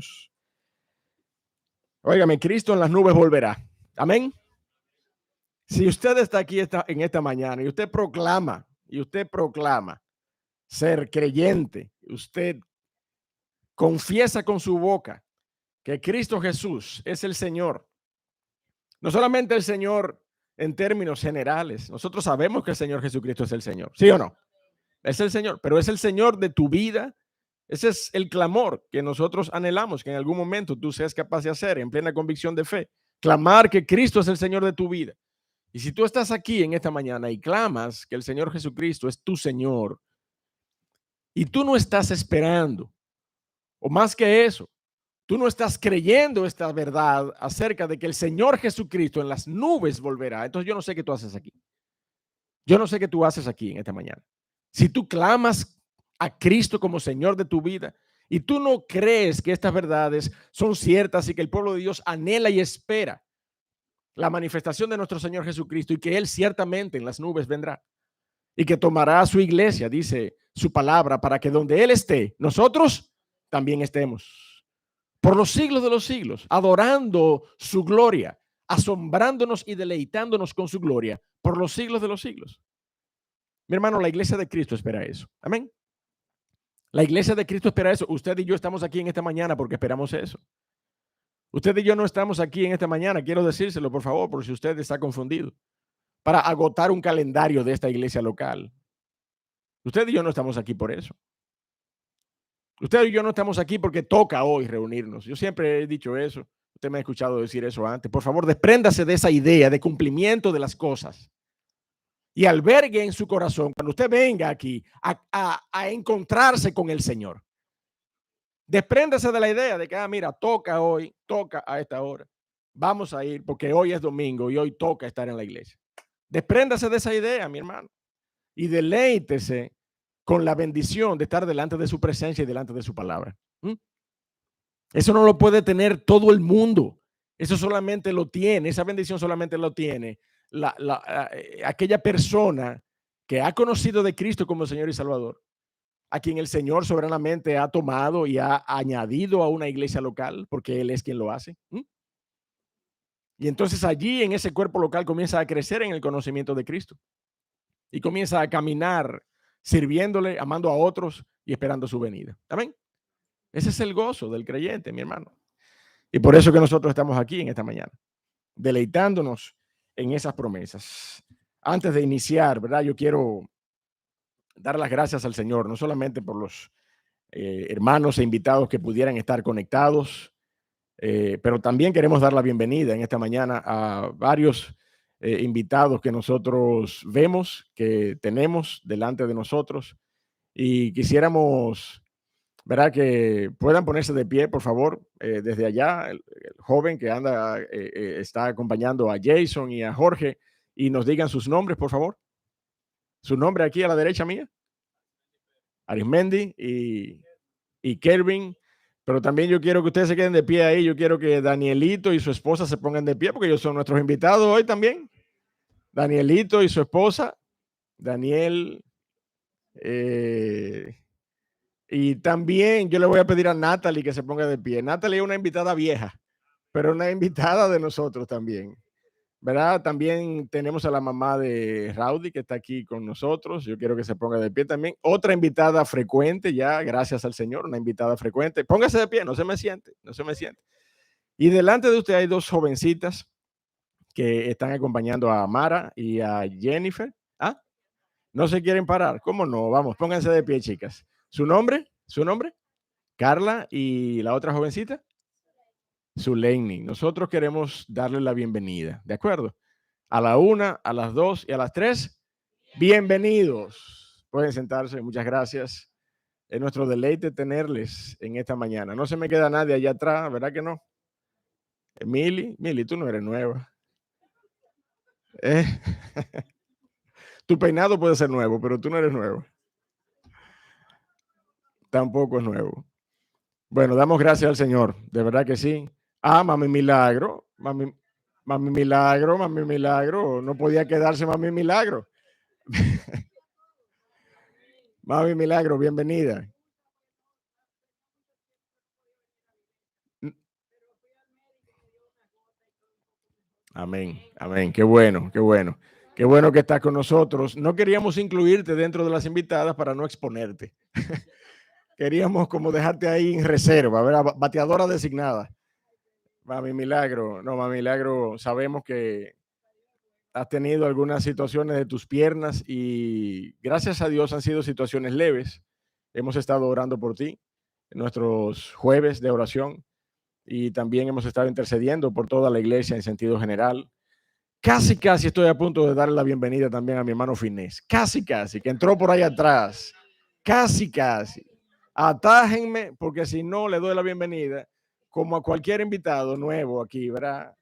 hermanos. Óigame, Cristo en las nubes volverá. Amén. Si usted está aquí en esta mañana y usted proclama ser creyente, usted confiesa con su boca que Cristo Jesús es el Señor. No solamente el Señor en términos generales. Nosotros sabemos que el Señor Jesucristo es el Señor. ¿Sí o no? Es el Señor, pero es el Señor de tu vida. Ese es el clamor que nosotros anhelamos, que en algún momento tú seas capaz de hacer en plena convicción de fe. Clamar que Cristo es el Señor de tu vida. Y si tú estás aquí en esta mañana y clamas que el Señor Jesucristo es tu Señor, y tú no estás esperando, o más que eso, tú no estás creyendo esta verdad acerca de que el Señor Jesucristo en las nubes volverá, entonces yo no sé qué tú haces aquí. Yo no sé qué tú haces aquí en esta mañana. Si tú clamas a Cristo como Señor de tu vida y tú no crees que estas verdades son ciertas y que el pueblo de Dios anhela y espera la manifestación de nuestro Señor Jesucristo y que Él ciertamente en las nubes vendrá y que tomará a su iglesia, dice su palabra, para que donde Él esté, nosotros también estemos. Por los siglos de los siglos, adorando su gloria, asombrándonos y deleitándonos con su gloria, por los siglos de los siglos. Mi hermano, la iglesia de Cristo espera eso. Amén. La iglesia de Cristo espera eso. Usted y yo estamos aquí en esta mañana porque esperamos eso. Usted y yo no estamos aquí en esta mañana, quiero decírselo por favor, por si usted está confundido, para agotar un calendario de esta iglesia local. Usted y yo no estamos aquí por eso. Usted y yo no estamos aquí porque toca hoy reunirnos. Yo siempre he dicho eso. Usted me ha escuchado decir eso antes. Por favor, despréndase de esa idea de cumplimiento de las cosas. Y albergue en su corazón, cuando usted venga aquí a encontrarse con el Señor. Despréndase de la idea de que, mira, toca hoy, toca a esta hora. Vamos a ir porque hoy es domingo y hoy toca estar en la iglesia. Despréndase de esa idea, mi hermano. Y deleítese con la bendición de estar delante de su presencia y delante de su palabra. Eso no lo puede tener todo el mundo. Eso solamente lo tiene, esa bendición solamente lo tiene aquella persona que ha conocido de Cristo como Señor y Salvador, a quien el Señor soberanamente ha tomado y ha añadido a una iglesia local, porque Él es quien lo hace. Y entonces allí en ese cuerpo local comienza a crecer en el conocimiento de Cristo y comienza a caminar sirviéndole, amando a otros y esperando su venida. Amén. Ese es el gozo del creyente, mi hermano. Y por eso que nosotros estamos aquí en esta mañana, deleitándonos en esas promesas. Antes de iniciar, ¿verdad? Yo quiero dar las gracias al Señor, no solamente por los hermanos e invitados que pudieran estar conectados, pero también queremos dar la bienvenida en esta mañana a varios invitados que nosotros vemos, que tenemos delante de nosotros, y quisiéramos, ¿verdad?, que puedan ponerse de pie, por favor, desde allá, el joven que anda, está acompañando a Jason y a Jorge, y nos digan sus nombres, por favor. Su nombre aquí a la derecha mía. Arismendi y Kelvin. Pero también yo quiero que ustedes se queden de pie ahí. Yo quiero que Danielito y su esposa se pongan de pie porque ellos son nuestros invitados hoy también. Danielito y su esposa. Daniel. Y también yo le voy a pedir a Natalie que se ponga de pie. Natalie es una invitada vieja, pero una invitada de nosotros también, ¿verdad? También tenemos a la mamá de Rowdy que está aquí con nosotros. Yo quiero que se ponga de pie también. Otra invitada frecuente ya, gracias al Señor, una invitada frecuente. Póngase de pie, no se me siente, no se me siente. Y delante de usted hay dos jovencitas que están acompañando a Mara y a Jennifer. ¿Ah? ¿No se quieren parar? ¿Cómo no? Vamos, pónganse de pie, chicas. ¿Su nombre? ¿Su nombre? Carla y la otra jovencita. Zuleini. Nosotros queremos darle la bienvenida, ¿de acuerdo? A la 1, a las 2 y a las 3. Bienvenidos. Pueden sentarse, muchas gracias. Es nuestro deleite tenerles en esta mañana. No se me queda nadie allá atrás, ¿verdad que no? Mili, tú no eres nueva. Tu peinado puede ser nuevo, pero tú no eres nuevo. Tampoco es nuevo. Bueno, damos gracias al Señor, de verdad que sí. Mami Milagro, Mami Milagro, no podía quedarse Mami Milagro. Mami Milagro, bienvenida. Amén, amén. Qué bueno, qué bueno. Qué bueno que estás con nosotros. No queríamos incluirte dentro de las invitadas para no exponerte. Queríamos como dejarte ahí en reserva, ¿verdad? Bateadora designada. Mami Milagro, no, Mami Milagro, sabemos que has tenido algunas situaciones de tus piernas y gracias a Dios han sido situaciones leves. Hemos estado orando por ti en nuestros jueves de oración y también hemos estado intercediendo por toda la iglesia en sentido general. Casi, casi estoy a punto de darle la bienvenida también a mi hermano Finés. Casi, casi, que entró por ahí atrás. Casi, casi. Atájenme, porque si no le doy la bienvenida, como a cualquier invitado nuevo aquí, ¿verdad?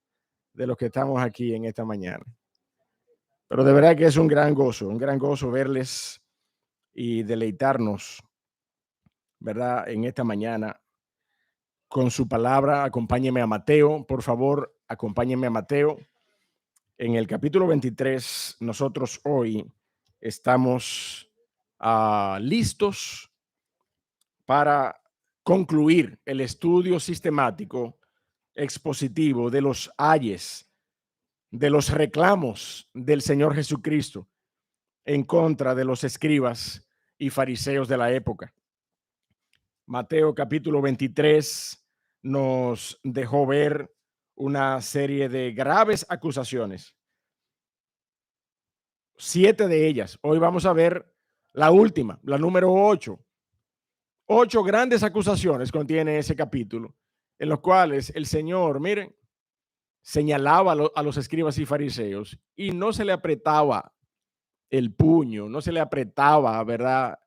De los que estamos aquí en esta mañana. Pero de verdad que es un gran gozo verles y deleitarnos, ¿verdad? En esta mañana con su palabra. Acompáñeme a Mateo, por favor, acompáñeme a Mateo. En el capítulo 23, nosotros hoy estamos listos para concluir el estudio sistemático expositivo de los ayes, de los reclamos del Señor Jesucristo en contra de los escribas y fariseos de la época. Mateo capítulo 23 nos dejó ver una serie de graves acusaciones. 7 de ellas. Hoy vamos a ver la última, la número 8. 8 grandes acusaciones contiene ese capítulo, en los cuales el Señor, miren, señalaba a los escribas y fariseos y no se le apretaba el puño, no se le apretaba, ¿verdad?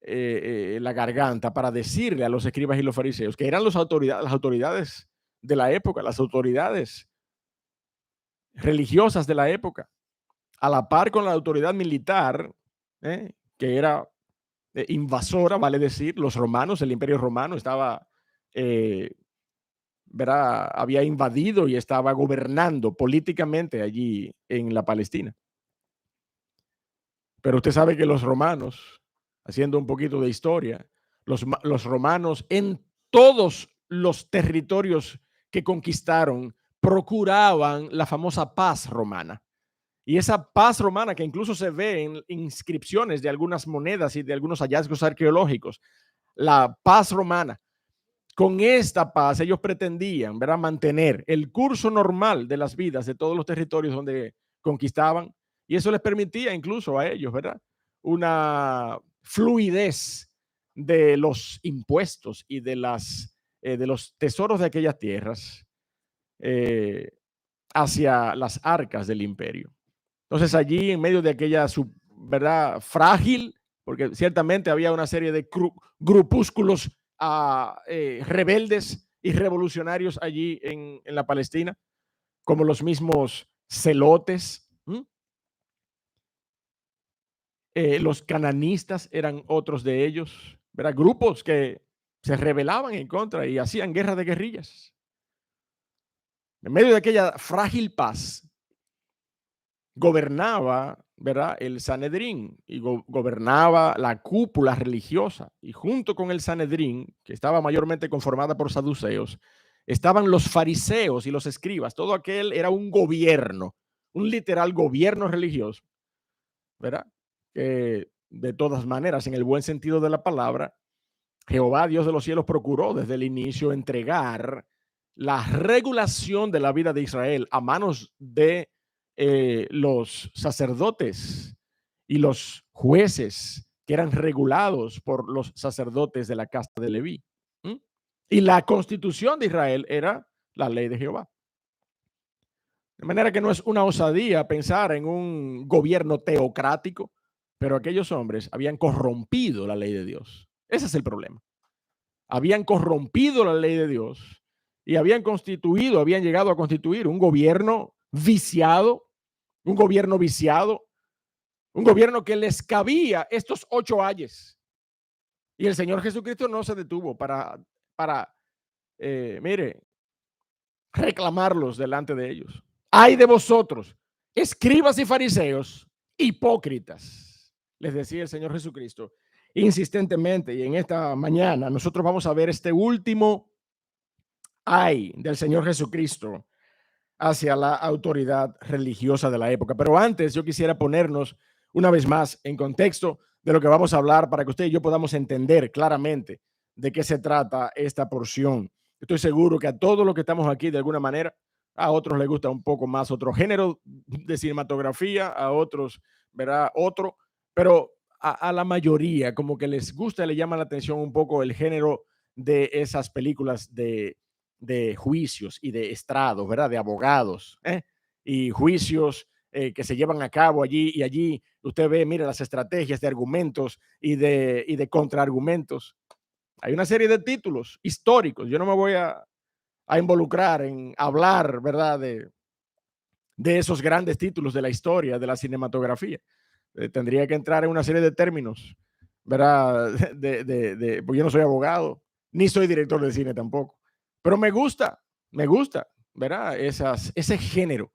La garganta para decirle a los escribas y los fariseos, que eran las autoridades de la época, las autoridades religiosas de la época, a la par con la autoridad militar, que era invasora, vale decir, los romanos, el imperio romano estaba, ¿verdad? Había invadido y estaba gobernando políticamente allí en la Palestina. Pero usted sabe que los romanos, haciendo un poquito de historia, los romanos en todos los territorios que conquistaron procuraban la famosa paz romana. Y esa paz romana que incluso se ve en inscripciones de algunas monedas y de algunos hallazgos arqueológicos, la paz romana. Con esta paz ellos pretendían, ¿verdad?, mantener el curso normal de las vidas de todos los territorios donde conquistaban, y eso les permitía incluso a ellos, ¿verdad?, una fluidez de los impuestos y de los tesoros de aquellas tierras eh, hacia las arcas del imperio. Entonces allí en medio de aquella, ¿verdad?, frágil, porque ciertamente había una serie de grupúsculos rebeldes y revolucionarios allí en la Palestina, como los mismos celotes. Los cananistas eran otros de ellos, ¿verdad? Grupos que se rebelaban en contra y hacían guerra de guerrillas. En medio de aquella frágil paz, gobernaba, ¿verdad?, el Sanedrín y gobernaba la cúpula religiosa. Y junto con el Sanedrín, que estaba mayormente conformada por saduceos, estaban los fariseos y los escribas. Todo aquel era un gobierno, un literal gobierno religioso, ¿verdad? Que de todas maneras, en el buen sentido de la palabra, Jehová, Dios de los cielos, procuró desde el inicio entregar la regulación de la vida de Israel a manos de los sacerdotes y los jueces que eran regulados por los sacerdotes de la casta de Leví. Y la constitución de Israel era la ley de Jehová. De manera que no es una osadía pensar en un gobierno teocrático, pero aquellos hombres habían corrompido la ley de Dios. Ese es el problema. Habían corrompido la ley de Dios y habían llegado a constituir un gobierno viciado, un gobierno que les cabía estos 8 ayes. Y el Señor Jesucristo no se detuvo para mire, reclamarlos delante de ellos. Ay de vosotros, escribas y fariseos, hipócritas, les decía el Señor Jesucristo insistentemente. Y en esta mañana nosotros vamos a ver este último ay del Señor Jesucristo hacia la autoridad religiosa de la época. Pero antes yo quisiera ponernos una vez más en contexto de lo que vamos a hablar para que usted y yo podamos entender claramente de qué se trata esta porción. Estoy seguro que a todos los que estamos aquí de alguna manera, a otros les gusta un poco más otro género de cinematografía, a otros verá otro, pero a la mayoría como que les gusta, le llama la atención un poco el género de esas películas de juicios y de estrados, ¿verdad? De abogados, ¿eh? Y juicios que se llevan a cabo allí y allí usted ve, mira, las estrategias de argumentos y de contraargumentos. Hay una serie de títulos históricos. Yo no me voy a involucrar en hablar, ¿verdad? De esos grandes títulos de la historia, de la cinematografía. Tendría que entrar en una serie de términos, ¿verdad? Porque yo no soy abogado, ni soy director de cine tampoco. Pero me gusta, ¿verdad? Ese género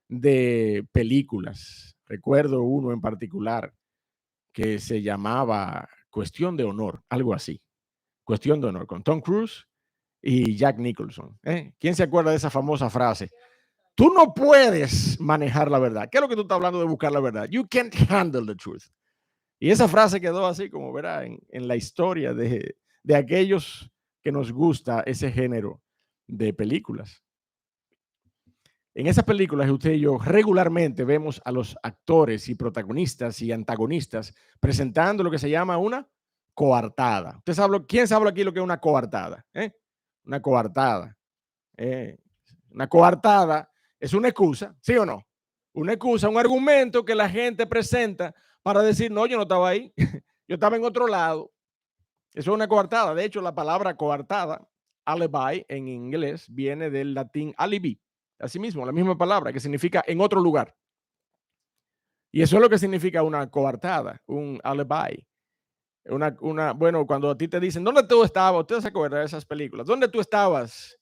de películas. Recuerdo uno en particular que se llamaba Cuestión de Honor, algo así. Cuestión de Honor, con Tom Cruise y Jack Nicholson. ¿Eh? ¿Quién se acuerda de esa famosa frase? Tú no puedes manejar la verdad. ¿Qué es lo que tú estás hablando de buscar la verdad? You can't handle the truth. Y esa frase quedó así como verá en la historia de aquellos que nos gusta ese género de películas. En esas películas, usted y yo regularmente vemos a los actores y protagonistas y antagonistas presentando lo que se llama una coartada. ¿Usted sabe quién sabe aquí lo que es una coartada? ¿Eh? Una coartada. Eh, una coartada es una excusa, ¿sí o no? Una excusa, un argumento que la gente presenta para decir, no, yo no estaba ahí, yo estaba en otro lado. Eso es una coartada. De hecho, la palabra coartada, alibi en inglés, viene del latín alibi. Asimismo, la misma palabra que significa en otro lugar. Y eso es lo que significa una coartada, un alibi. Bueno, cuando a ti te dicen, ¿dónde tú estabas? Usted se acuerda de esas películas. ¿Dónde tú estabas,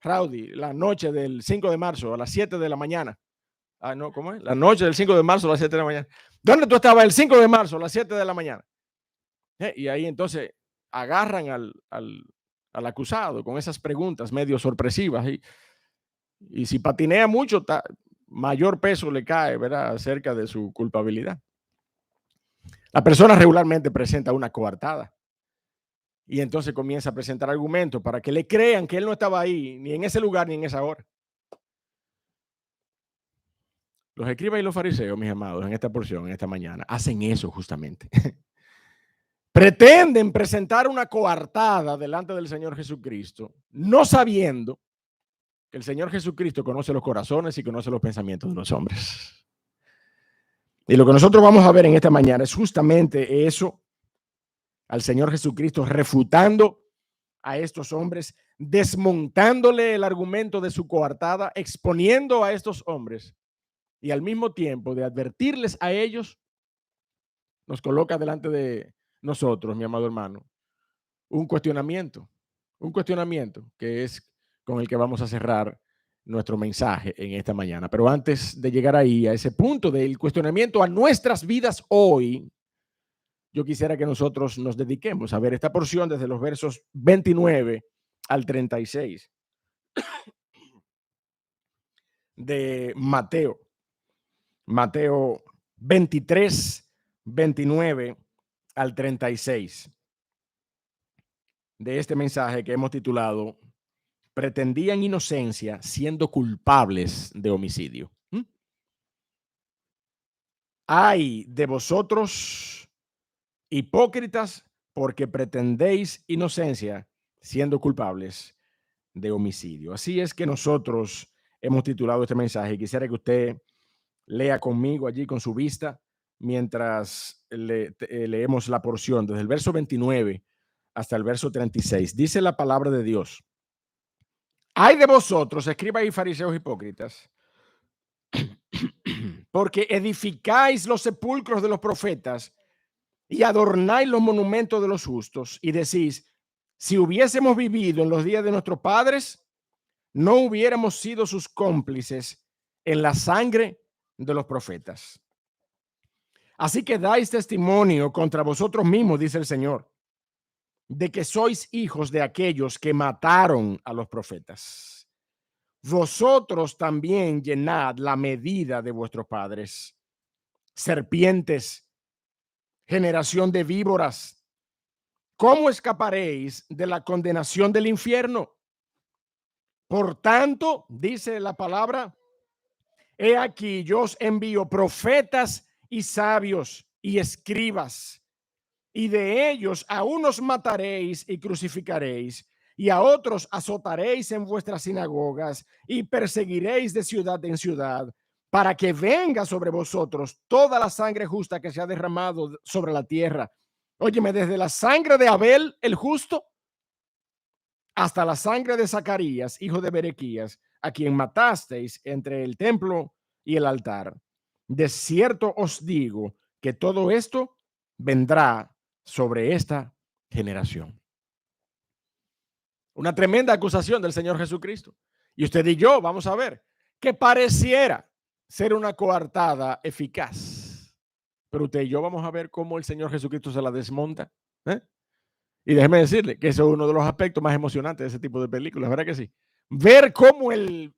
Rowdy, la noche del 5 de marzo a las 7 de la mañana? Ah, no, ¿cómo es? La noche del 5 de marzo a las 7 de la mañana. ¿Dónde tú estabas el 5 de marzo a las 7 de la mañana? Y ahí entonces agarran al acusado con esas preguntas medio sorpresivas y si patinea mucho, mayor peso le cae, ¿verdad? Acerca de su culpabilidad. La persona regularmente presenta una coartada y entonces comienza a presentar argumentos para que le crean que él no estaba ahí, ni en ese lugar, ni en esa hora. Los escribas y los fariseos, mis amados, en esta porción, en esta mañana, hacen eso justamente. Pretenden presentar una coartada delante del Señor Jesucristo, no sabiendo que el Señor Jesucristo conoce los corazones y conoce los pensamientos de los hombres. Y lo que nosotros vamos a ver en esta mañana es justamente eso, al Señor Jesucristo refutando a estos hombres, desmontándole el argumento de su coartada, exponiendo a estos hombres y al mismo tiempo de advertirles a ellos, nos coloca delante de nosotros, mi amado hermano, un cuestionamiento que es con el que vamos a cerrar nuestro mensaje en esta mañana. Pero antes de llegar ahí, a ese punto del cuestionamiento a nuestras vidas hoy, yo quisiera que nosotros nos dediquemos a ver esta porción desde los versos 29 al 36 de Mateo. Mateo 23, 29 al 36 de este mensaje que hemos titulado pretendían inocencia siendo culpables de homicidio. Ay de vosotros, hipócritas, porque pretendéis inocencia siendo culpables de homicidio. Así es que nosotros hemos titulado este mensaje. Quisiera que usted lea conmigo allí con su vista mientras leemos la porción desde el verso 29 hasta el verso 36. Dice la palabra de Dios. Ay de vosotros, escribas y fariseos hipócritas, porque edificáis los sepulcros de los profetas y adornáis los monumentos de los justos y decís, si hubiésemos vivido en los días de nuestros padres, no hubiéramos sido sus cómplices en la sangre de los profetas. Así que dais testimonio contra vosotros mismos, dice el Señor, de que sois hijos de aquellos que mataron a los profetas. vosotros también llenad la medida de vuestros padres. Serpientes, generación de víboras, ¿cómo escaparéis de la condenación del infierno? Por tanto, dice la palabra, he aquí, yo os envío profetas y sabios y escribas, y de ellos a unos mataréis y crucificaréis, y a otros azotaréis en vuestras sinagogas y perseguiréis de ciudad en ciudad, para que venga sobre vosotros toda la sangre justa que se ha derramado sobre la tierra. Óyeme, desde la sangre de Abel, el justo, hasta la sangre de Zacarías, hijo de Berequías, a quien matasteis entre el templo y el altar. De cierto os digo que todo esto vendrá sobre esta generación. Una tremenda acusación del Señor Jesucristo. Y usted y yo vamos a ver que pareciera ser una coartada eficaz. Pero usted y yo vamos a ver cómo el Señor Jesucristo se la desmonta. ¿eh? Y déjeme decirle que eso es uno de los aspectos más emocionantes de ese tipo de películas, ¿verdad que sí? Ver cómo el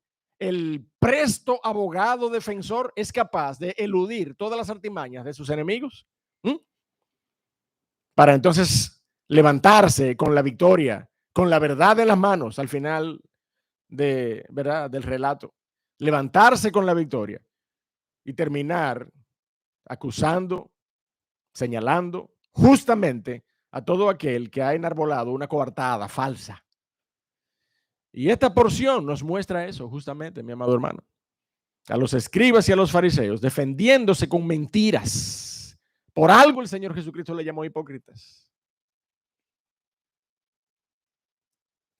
presto abogado defensor es capaz de eludir todas las artimañas de sus enemigos para entonces levantarse con la victoria, con la verdad en las manos al final ¿verdad? Del relato. Levantarse con la victoria y terminar acusando, señalando justamente a todo aquel que ha enarbolado una coartada falsa. Y esta porción nos muestra eso justamente, mi amado hermano. A los escribas y a los fariseos defendiéndose con mentiras. Por algo el Señor Jesucristo le llamó hipócritas.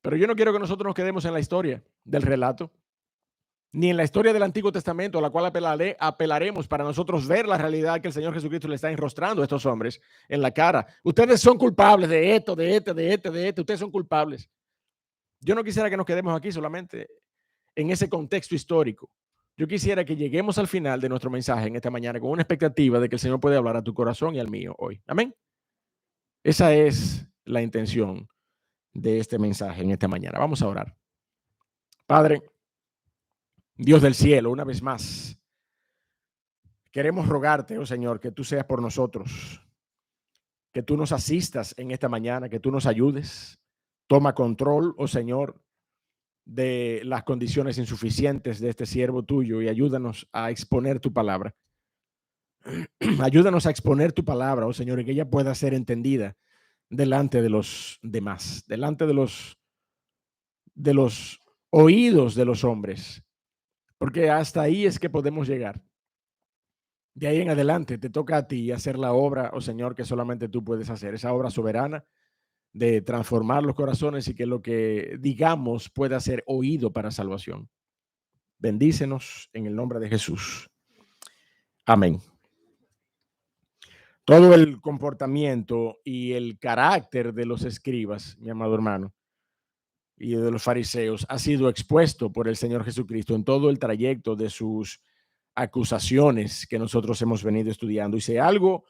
Pero yo no quiero que nosotros nos quedemos en la historia del relato, ni en la historia del Antiguo Testamento, a la cual apelaremos para nosotros ver la realidad que el Señor Jesucristo le está enrostrando a estos hombres en la cara. Ustedes son culpables de esto, de esto, de esto, de esto. Ustedes son culpables. Yo no quisiera que nos quedemos aquí solamente en ese contexto histórico. Yo quisiera que lleguemos al final de nuestro mensaje en esta mañana con una expectativa de que el Señor puede hablar a tu corazón y al mío hoy. Amén. Esa es la intención de este mensaje en esta mañana. Vamos a orar. Padre, Dios del cielo, una vez más, queremos rogarte, oh Señor, que tú seas por nosotros, que tú nos asistas en esta mañana, que tú nos ayudes. Toma control, oh Señor, de las condiciones insuficientes de este siervo tuyo y ayúdanos a exponer tu palabra. Ayúdanos a exponer tu palabra, oh Señor, y que ella pueda ser entendida delante de los demás, delante de los oídos de los hombres, porque hasta ahí es que podemos llegar. De ahí en adelante te toca a ti hacer la obra, oh Señor, que solamente tú puedes hacer, esa obra soberana de transformar los corazones y que lo que digamos pueda ser oído para salvación. Bendícenos en el nombre de Jesús. Amén. Todo el comportamiento y el carácter de los escribas, mi amado hermano, y de los fariseos ha sido expuesto por el Señor Jesucristo en todo el trayecto de sus acusaciones que nosotros hemos venido estudiando. Y si algo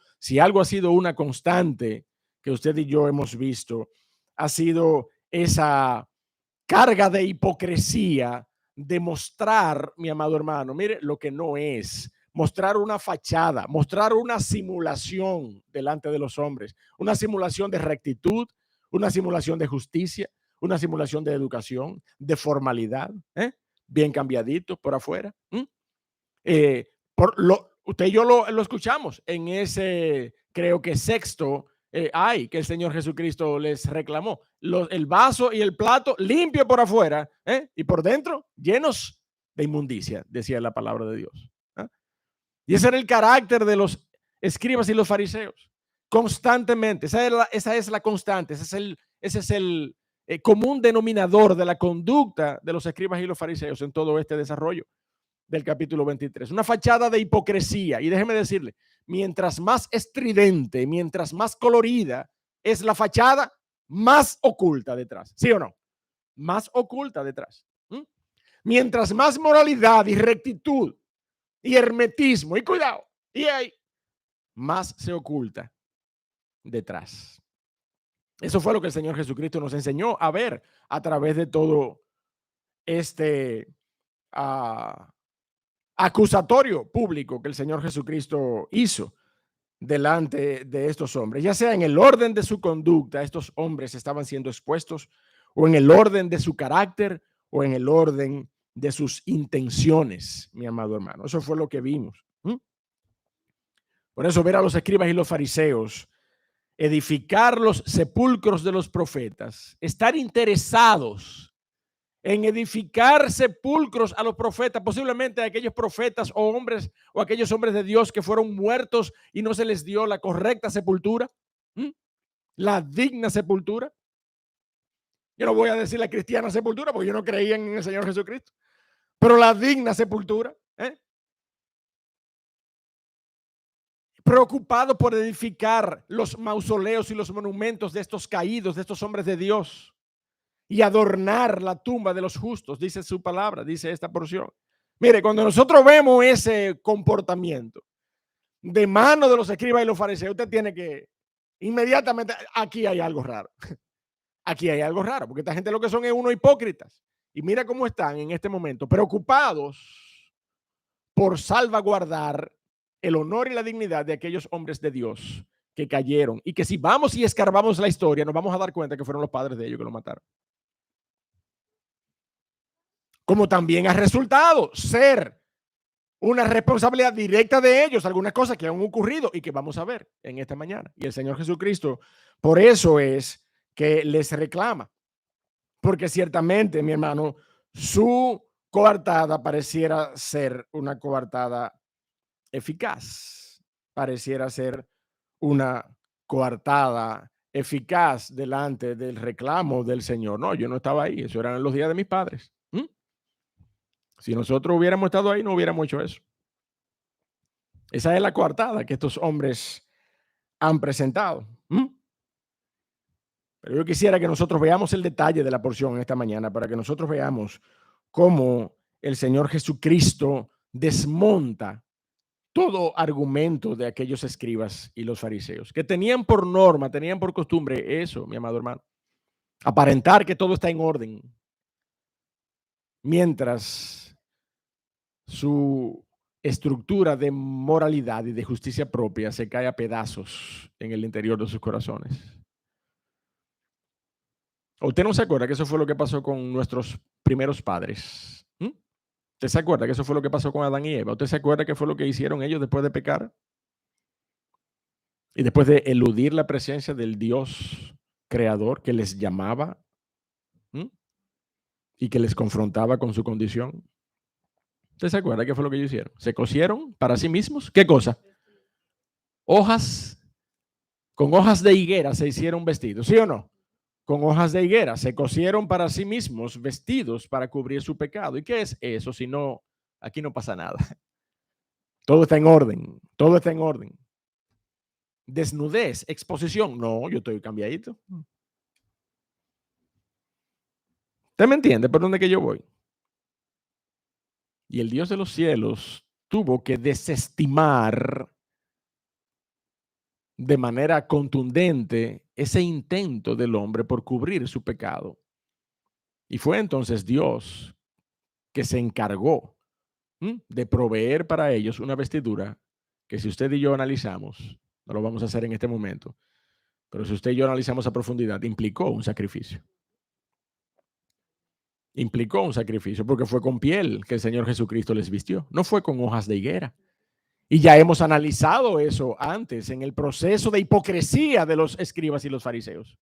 ha sido una constante que usted y yo hemos visto, ha sido esa carga de hipocresía de mostrar, mi amado hermano, mire lo que no es, mostrar una fachada, mostrar una simulación delante de los hombres, una simulación de rectitud, una simulación de justicia, una simulación de educación, de formalidad, bien cambiadito por afuera. Usted y yo lo escuchamos en ese, creo que sexto que el Señor Jesucristo les reclamó. El vaso y el plato limpio por afuera y por dentro llenos de inmundicia, decía la palabra de Dios. Y ese era el carácter de los escribas y los fariseos. Constantemente, esa es la constante, ese es el común denominador de la conducta de los escribas y los fariseos en todo este desarrollo del capítulo 23. Una fachada de hipocresía. Y déjeme decirle, mientras más estridente, mientras más colorida es la fachada, más oculta detrás. ¿Sí o no? Más oculta detrás. Mientras más moralidad y rectitud y hermetismo, y cuidado, y ahí, más se oculta detrás. Eso fue lo que el Señor Jesucristo nos enseñó a ver a través de todo este acusatorio público que el Señor Jesucristo hizo delante de estos hombres, ya sea en el orden de su conducta, estos hombres estaban siendo expuestos, o en el orden de su carácter, o en el orden de sus intenciones, mi amado hermano. Eso fue lo que vimos. Por eso ver a los escribas y los fariseos edificar los sepulcros de los profetas, estar interesados en edificar sepulcros a los profetas, posiblemente a aquellos profetas o hombres o aquellos hombres de Dios que fueron muertos y no se les dio la correcta sepultura, la digna sepultura. Yo no voy a decir la cristiana sepultura porque yo no creía en el Señor Jesucristo, pero la digna sepultura. Preocupado por edificar los mausoleos y los monumentos de estos caídos, de estos hombres de Dios, y adornar la tumba de los justos, dice su palabra, dice esta porción. Mire, cuando nosotros vemos ese comportamiento de mano de los escribas y los fariseos, usted tiene que inmediatamente, aquí hay algo raro. Aquí hay algo raro, porque esta gente lo que son es unos hipócritas. Y mira cómo están en este momento, preocupados por salvaguardar el honor y la dignidad de aquellos hombres de Dios que cayeron, y que si vamos y escarbamos la historia, nos vamos a dar cuenta que fueron los padres de ellos que lo mataron. Como también ha resultado ser una responsabilidad directa de ellos, algunas cosas que han ocurrido y que vamos a ver en esta mañana. Y el Señor Jesucristo, por eso es que les reclama, porque ciertamente, mi hermano, su coartada pareciera ser una coartada eficaz, pareciera ser una coartada eficaz delante del reclamo del Señor. No, yo no estaba ahí, eso eran los días de mis padres. Si nosotros hubiéramos estado ahí, no hubiéramos hecho eso. Esa es la coartada que estos hombres han presentado. Pero yo quisiera que nosotros veamos el detalle de la porción esta mañana para que nosotros veamos cómo el Señor Jesucristo desmonta todo argumento de aquellos escribas y los fariseos, que tenían por norma, tenían por costumbre eso, mi amado hermano, aparentar que todo está en orden, mientras su estructura de moralidad y de justicia propia se cae a pedazos en el interior de sus corazones. ¿Usted no se acuerda que eso fue lo que pasó con nuestros primeros padres? ¿Usted se acuerda que eso fue lo que pasó con Adán y Eva? ¿Usted se acuerda que fue lo que hicieron ellos después de pecar? Y después de eludir la presencia del Dios creador que les llamaba y que les confrontaba con su condición. ¿Usted se acuerda qué fue lo que ellos hicieron? Se cosieron para sí mismos. ¿Qué cosa? Hojas, con hojas de higuera se hicieron vestidos, ¿sí o no? Con hojas de higuera se cosieron para sí mismos vestidos para cubrir su pecado. ¿Y qué es eso? Si no, aquí no pasa nada. Todo está en orden, todo está en orden. Desnudez, exposición. No, yo estoy cambiadito. ¿Usted me entiende por dónde que yo voy? Y el Dios de los cielos tuvo que desestimar de manera contundente ese intento del hombre por cubrir su pecado. Y fue entonces Dios que se encargó de proveer para ellos una vestidura que, si usted y yo analizamos, no lo vamos a hacer en este momento, pero si usted y yo analizamos a profundidad, implicó un sacrificio. Implicó un sacrificio porque fue con piel que el Señor Jesucristo les vistió, no fue con hojas de higuera. Y ya hemos analizado eso antes en el proceso de hipocresía de los escribas y los fariseos,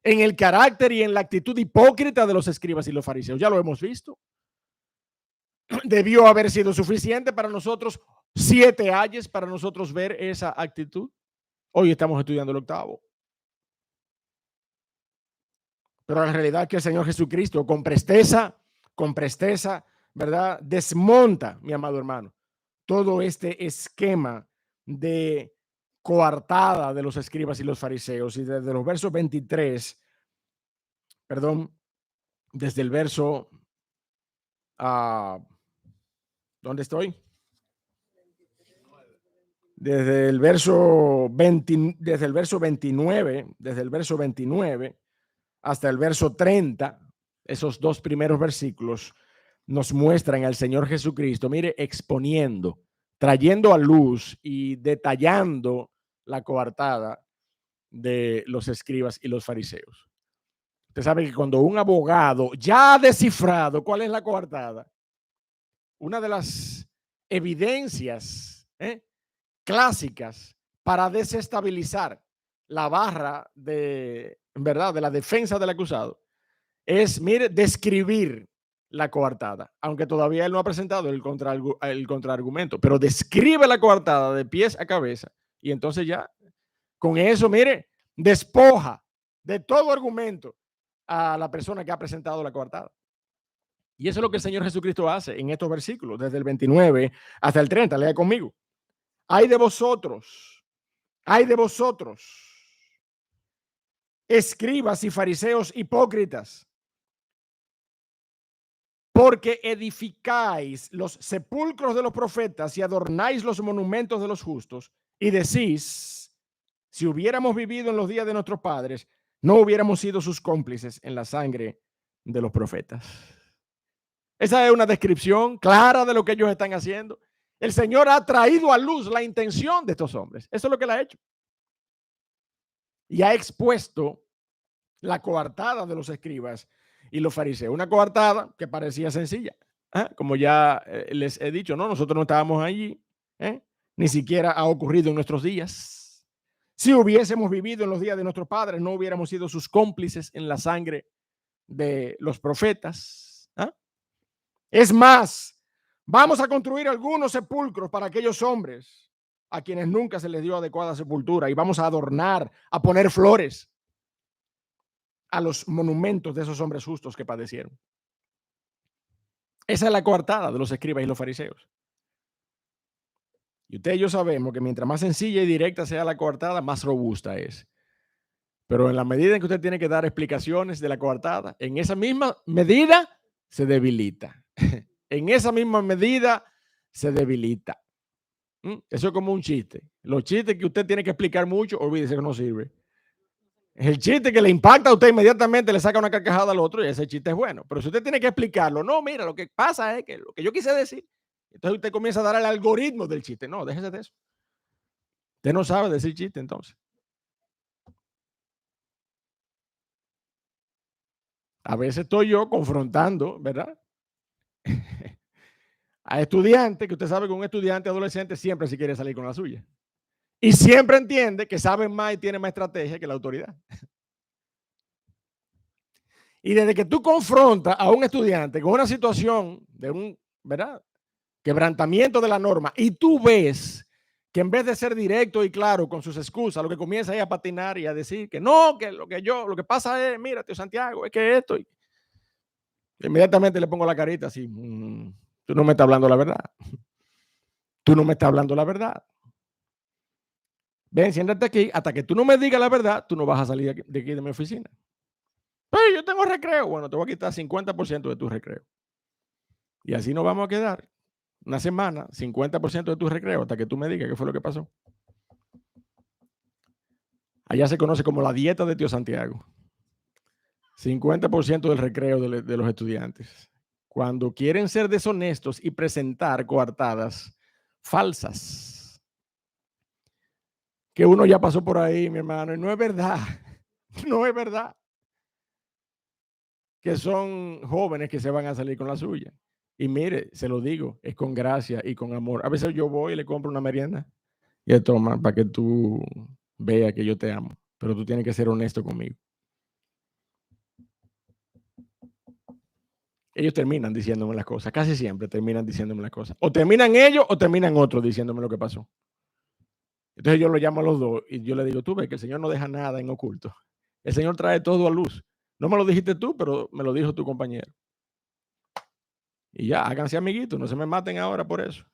en el carácter y en la actitud hipócrita de los escribas y los fariseos. Ya lo hemos visto. Debió haber sido suficiente para nosotros 7 años para nosotros ver esa actitud. Hoy estamos estudiando el 8º. Pero la realidad es que el Señor Jesucristo con presteza, ¿verdad? Desmonta, mi amado hermano, todo este esquema de coartada de los escribas y los fariseos. Y desde los versos 23, perdón, desde el verso, ¿dónde estoy? Desde el verso 29 hasta el verso 30, esos 2 primeros versículos, nos muestran al Señor Jesucristo, mire, exponiendo, trayendo a luz y detallando la coartada de los escribas y los fariseos. Usted sabe que cuando un abogado ya ha descifrado cuál es la coartada, una de las evidencias clásicas para desestabilizar la barra de, ¿verdad?, de la defensa del acusado es, mire, describir la coartada, aunque todavía él no ha presentado el contraargumento, pero describe la coartada de pies a cabeza y entonces ya con eso, mire, despoja de todo argumento a la persona que ha presentado la coartada. Y eso es lo que el Señor Jesucristo hace en estos versículos, desde el 29 hasta el 30. Lea conmigo. Ay de vosotros, escribas y fariseos hipócritas, porque edificáis los sepulcros de los profetas y adornáis los monumentos de los justos, y decís, si hubiéramos vivido en los días de nuestros padres, no hubiéramos sido sus cómplices en la sangre de los profetas. Esa es una descripción clara de lo que ellos están haciendo. El Señor ha traído a luz la intención de estos hombres. Eso es lo que él ha hecho. Y ha expuesto la coartada de los escribas y los fariseos. Una coartada que parecía sencilla. Como ya les he dicho, no, nosotros no estábamos allí. Ni siquiera ha ocurrido en nuestros días. Si hubiésemos vivido en los días de nuestros padres, no hubiéramos sido sus cómplices en la sangre de los profetas. Es más, vamos a construir algunos sepulcros para aquellos hombres a quienes nunca se les dio adecuada sepultura y vamos a adornar, a poner flores a los monumentos de esos hombres justos que padecieron. Esa es la coartada de los escribas y los fariseos. Y usted y yo sabemos que mientras más sencilla y directa sea la coartada, más robusta es. Pero en la medida en que usted tiene que dar explicaciones de la coartada, en esa misma medida se debilita. En esa misma medida se debilita. Eso es como un chiste. Los chistes que usted tiene que explicar mucho, olvídese que no sirve. El chiste que le impacta a usted inmediatamente, le saca una carcajada al otro y ese chiste es bueno. Pero si usted tiene que explicarlo, no, mira, lo que pasa es que lo que yo quise decir, entonces usted comienza a dar el algoritmo del chiste. No, déjese de eso. Usted no sabe decir chiste entonces. A veces estoy yo confrontando, ¿verdad? A estudiantes, que usted sabe que un estudiante adolescente siempre se quiere salir con la suya. Y siempre entiende que saben más y tiene más estrategia que la autoridad. Y desde que tú confrontas a un estudiante con una situación de un, ¿verdad?, quebrantamiento de la norma y tú ves que en vez de ser directo y claro con sus excusas, lo que comienza es a patinar y a decir que no, que lo que pasa es, mira, tío Santiago, es que esto. Inmediatamente le pongo la carita así, tú no me estás hablando la verdad. Tú no me estás hablando la verdad. Ven, siéntate aquí, hasta que tú no me digas la verdad, tú no vas a salir de aquí de mi oficina. Pero yo tengo recreo. Bueno, te voy a quitar 50% de tu recreo. Y así nos vamos a quedar una semana, 50% de tu recreo, hasta que tú me digas qué fue lo que pasó. Allá se conoce como la dieta de tío Santiago. 50% del recreo de los estudiantes. Cuando quieren ser deshonestos y presentar coartadas falsas. Que uno ya pasó por ahí, mi hermano, y no es verdad. No es verdad. Que son jóvenes que se van a salir con la suya. Y mire, se lo digo, es con gracia y con amor. A veces yo voy y le compro una merienda y le toma para que tú veas que yo te amo. Pero tú tienes que ser honesto conmigo. Ellos terminan diciéndome las cosas, casi siempre terminan diciéndome las cosas. O terminan ellos o terminan otros diciéndome lo que pasó. Entonces yo lo llamo a los dos y yo le digo, tú ves que el Señor no deja nada en oculto. El Señor trae todo a luz. No me lo dijiste tú, pero me lo dijo tu compañero. Y ya, háganse amiguitos, no se me maten ahora por eso.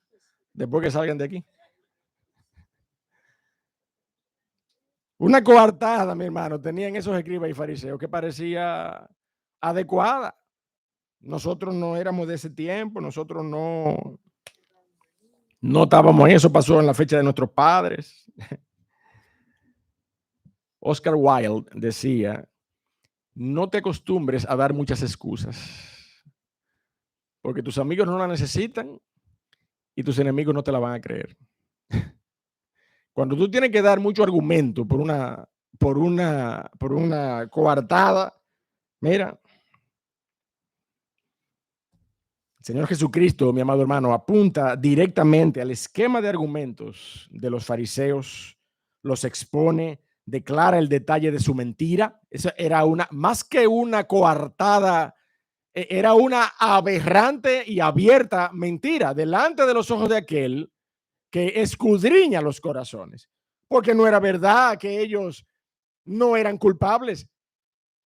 Después que salgan de aquí. Una coartada, mi hermano, tenían esos escribas y fariseos que parecía adecuada. Nosotros no éramos de ese tiempo, nosotros no estábamos en eso, pasó en la fecha de nuestros padres. Oscar Wilde decía, no te acostumbres a dar muchas excusas, porque tus amigos no la necesitan y tus enemigos no te la van a creer. Cuando tú tienes que dar mucho argumento por una coartada, mira, el Señor Jesucristo, mi amado hermano, apunta directamente al esquema de argumentos de los fariseos, los expone, declara el detalle de su mentira. Esa era más que una coartada, era una aberrante y abierta mentira delante de los ojos de aquel que escudriña los corazones, porque no era verdad que ellos no eran culpables.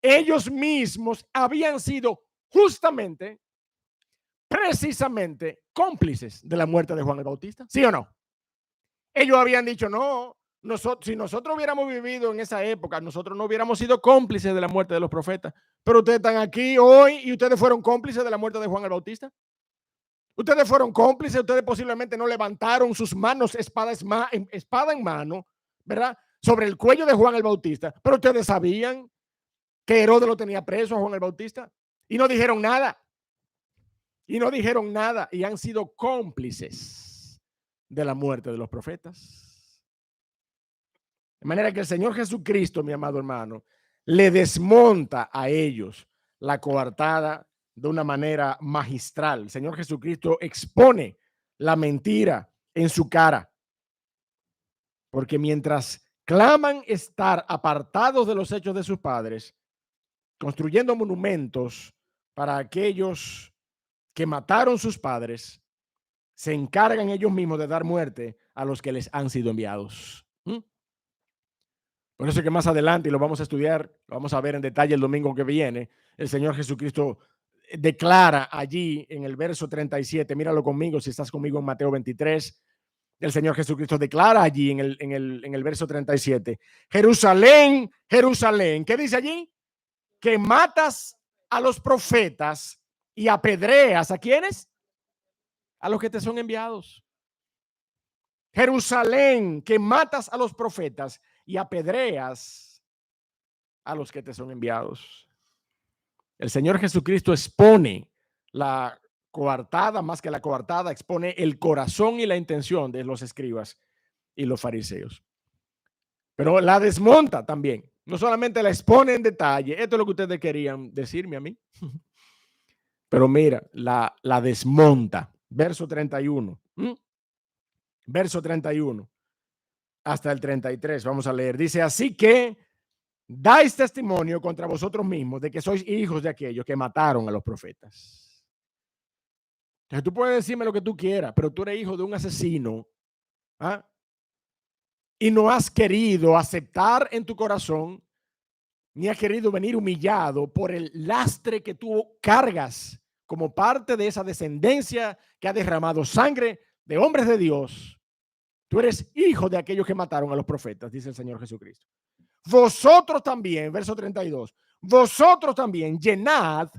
Ellos mismos habían sido justamente, precisamente, cómplices de la muerte de Juan el Bautista, ¿sí o no? Ellos habían dicho, no, si nosotros hubiéramos vivido en esa época, nosotros no hubiéramos sido cómplices de la muerte de los profetas, pero ustedes están aquí hoy y ustedes fueron cómplices de la muerte de Juan el Bautista. Ustedes fueron cómplices, ustedes posiblemente no levantaron sus manos, espada en mano, ¿verdad? Sobre el cuello de Juan el Bautista, pero ustedes sabían que Herodes lo tenía preso a Juan el Bautista y no dijeron nada. Y han sido cómplices de la muerte de los profetas. De manera que el Señor Jesucristo, mi amado hermano, le desmonta a ellos la coartada de una manera magistral. El Señor Jesucristo expone la mentira en su cara. Porque mientras claman estar apartados de los hechos de sus padres, construyendo monumentos para aquellos que mataron sus padres, se encargan ellos mismos de dar muerte a los que les han sido enviados. Por eso que más adelante, y lo vamos a estudiar, lo vamos a ver en detalle el domingo que viene, el Señor Jesucristo declara allí en el verso 37, míralo conmigo si estás conmigo en Mateo 23, el Señor Jesucristo declara allí en el verso 37, Jerusalén, Jerusalén, ¿qué dice allí? Que matas a los profetas y apedreas, ¿a quiénes? A los que te son enviados. Jerusalén, que matas a los profetas y apedreas a los que te son enviados. El Señor Jesucristo expone la coartada, más que la coartada, expone el corazón y la intención de los escribas y los fariseos. Pero la desmonta también. No solamente la expone en detalle, esto es lo que ustedes querían decirme a mí. Pero mira, la desmonta. Verso 31. Verso 31 hasta el 33. Vamos a leer. Dice, así que dais testimonio contra vosotros mismos de que sois hijos de aquellos que mataron a los profetas. Entonces tú puedes decirme lo que tú quieras, pero tú eres hijo de un asesino, ¿ah? Y no has querido aceptar en tu corazón, ni has querido venir humillado por el lastre que tú cargas como parte de esa descendencia que ha derramado sangre de hombres de Dios. Tú eres hijo de aquellos que mataron a los profetas, dice el Señor Jesucristo. Vosotros también, verso 32, vosotros también llenad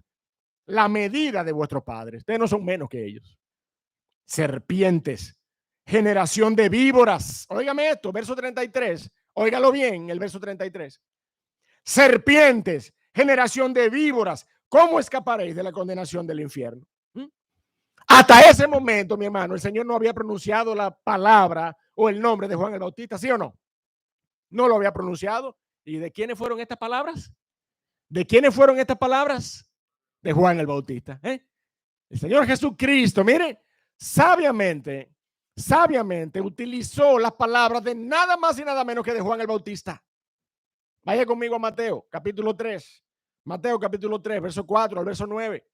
la medida de vuestros padres. Ustedes no son menos que ellos. Serpientes, generación de víboras. Óigame esto, verso 33. Óigalo bien, el verso 33. Serpientes, generación de víboras. ¿Cómo escaparéis de la condenación del infierno? Hasta ese momento, mi hermano, el Señor no había pronunciado la palabra o el nombre de Juan el Bautista, ¿sí o no? No lo había pronunciado. ¿Y de quiénes fueron estas palabras? ¿De quiénes fueron estas palabras? De Juan el Bautista. El Señor Jesucristo, mire, sabiamente utilizó las palabras de nada más y nada menos que de Juan el Bautista. Vaya conmigo a Mateo, capítulo 3. Mateo, capítulo 3, verso 4 al verso 9.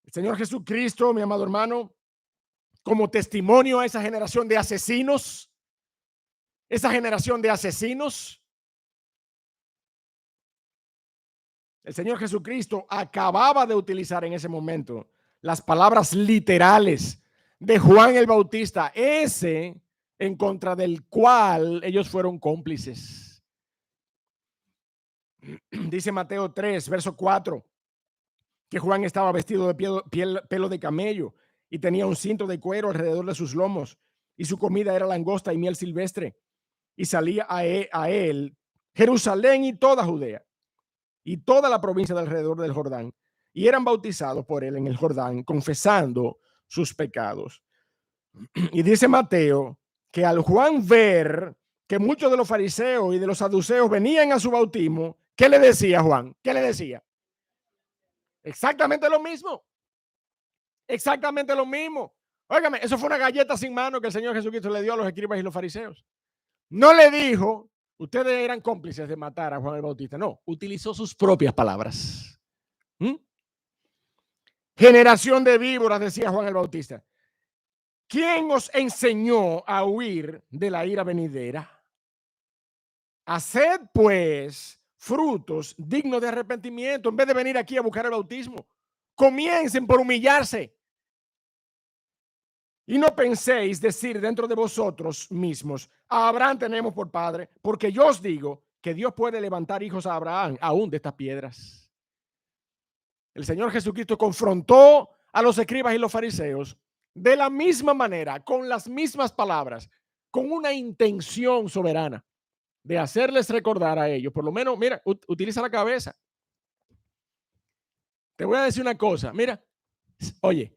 El Señor Jesucristo, mi amado hermano, como testimonio a esa generación de asesinos, el Señor Jesucristo acababa de utilizar en ese momento las palabras literales de Juan el Bautista, ese en contra del cual ellos fueron cómplices. Dice Mateo 3, verso 4, que Juan estaba vestido de pelo de camello y tenía un cinto de cuero alrededor de sus lomos, y su comida era langosta y miel silvestre, y salía a él Jerusalén y toda Judea y toda la provincia de alrededor del Jordán, y eran bautizados por él en el Jordán, confesando sus pecados. Y dice Mateo que al Juan ver que muchos de los fariseos y de los saduceos venían a su bautismo, ¿qué le decía Juan? ¿Qué le decía? Exactamente lo mismo. Exactamente lo mismo. Óigame, eso fue una galleta sin mano que el Señor Jesucristo le dio a los escribas y los fariseos. No le dijo, ustedes eran cómplices de matar a Juan el Bautista. No, utilizó sus propias palabras. ¿Mm? Generación de víboras, decía Juan el Bautista. ¿Quién os enseñó a huir de la ira venidera? Haced pues frutos dignos de arrepentimiento en vez de venir aquí a buscar el bautismo. Comiencen por humillarse. Y no penséis decir dentro de vosotros mismos, a Abraham tenemos por padre, porque yo os digo que Dios puede levantar hijos a Abraham aún de estas piedras. El Señor Jesucristo confrontó a los escribas y los fariseos de la misma manera, con las mismas palabras, con una intención soberana de hacerles recordar a ellos, por lo menos, mira, utiliza la cabeza. Te voy a decir una cosa, mira, oye,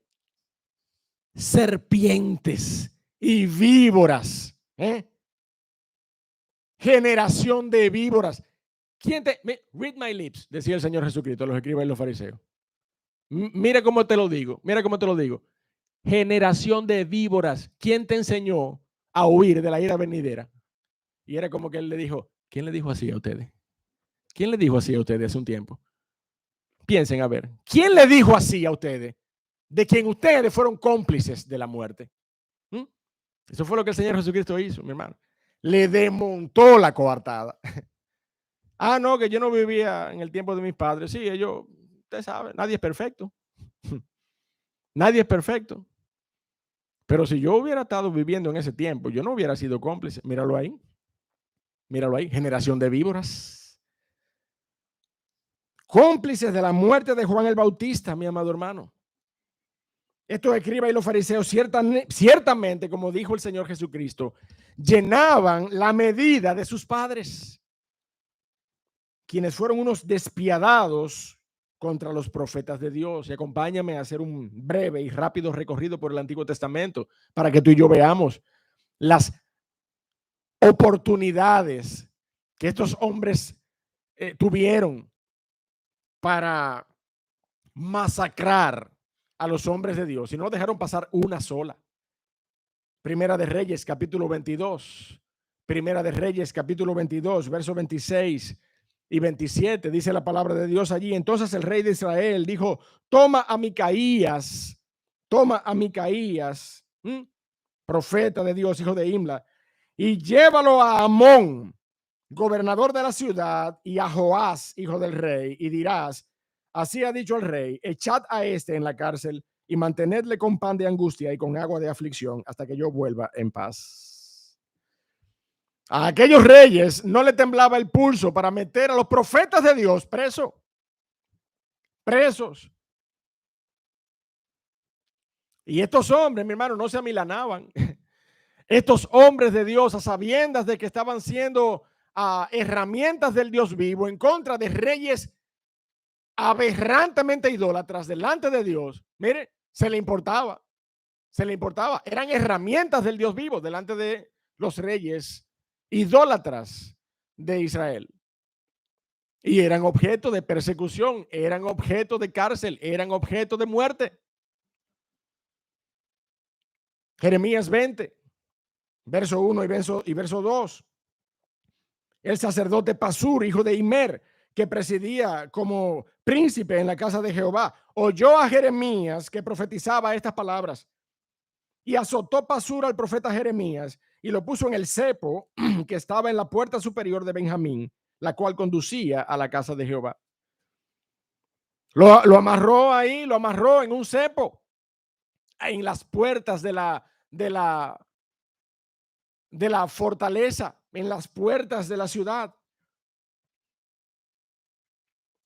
serpientes y víboras, generación de víboras. ¿Quién te read my lips? Decía el Señor Jesucristo, los escribas y los fariseos. Mira cómo te lo digo, mira cómo te lo digo. Generación de víboras, ¿quién te enseñó a huir de la ira venidera? Y era como que él le dijo, ¿quién le dijo así a ustedes? ¿Quién le dijo así a ustedes hace un tiempo? Piensen a ver, ¿quién le dijo así a ustedes? De quien ustedes fueron cómplices de la muerte. ¿Mm? Eso fue lo que el Señor Jesucristo hizo, mi hermano. Le desmontó la coartada. Ah, no, que yo no vivía en el tiempo de mis padres. Sí, ellos, usted sabe, nadie es perfecto. Nadie es perfecto. Pero si yo hubiera estado viviendo en ese tiempo, yo no hubiera sido cómplice. Míralo ahí. Míralo ahí. Generación de víboras. Cómplices de la muerte de Juan el Bautista, mi amado hermano. Estos escribas y los fariseos ciertamente, como dijo el Señor Jesucristo, llenaban la medida de sus padres, quienes fueron unos despiadados contra los profetas de Dios. Y acompáñame a hacer un breve y rápido recorrido por el Antiguo Testamento para que tú y yo veamos las oportunidades que estos hombres tuvieron para masacrar a los hombres de Dios y no dejaron pasar una sola. Primera de Reyes, capítulo 22. Primera de Reyes, capítulo 22, versos 26 y 27. Dice la palabra de Dios allí. Entonces el rey de Israel dijo, toma a Micaías, profeta de Dios, hijo de Imla, y llévalo a Amón, gobernador de la ciudad, y a Joás, hijo del rey, y dirás, así ha dicho el rey, echad a este en la cárcel y mantenedle con pan de angustia y con agua de aflicción hasta que yo vuelva en paz. A aquellos reyes no le temblaba el pulso para meter a los profetas de Dios presos. Y estos hombres, mi hermano, no se amilanaban. Estos hombres de Dios, a sabiendas de que estaban siendo herramientas del Dios vivo en contra de reyes aberrantemente idólatras delante de Dios, mire, se le importaba, eran herramientas del Dios vivo delante de los reyes idólatras de Israel. Y eran objeto de persecución, eran objeto de cárcel, eran objeto de muerte. Jeremías 20, verso 1 y verso 2. El sacerdote Pasur, hijo de Imer, que presidía como príncipe en la casa de Jehová, oyó a Jeremías que profetizaba estas palabras y azotó Pasur al profeta Jeremías y lo puso en el cepo que estaba en la puerta superior de Benjamín, la cual conducía a la casa de Jehová. Lo amarró ahí, lo amarró en un cepo en las puertas de la fortaleza, en las puertas de la ciudad.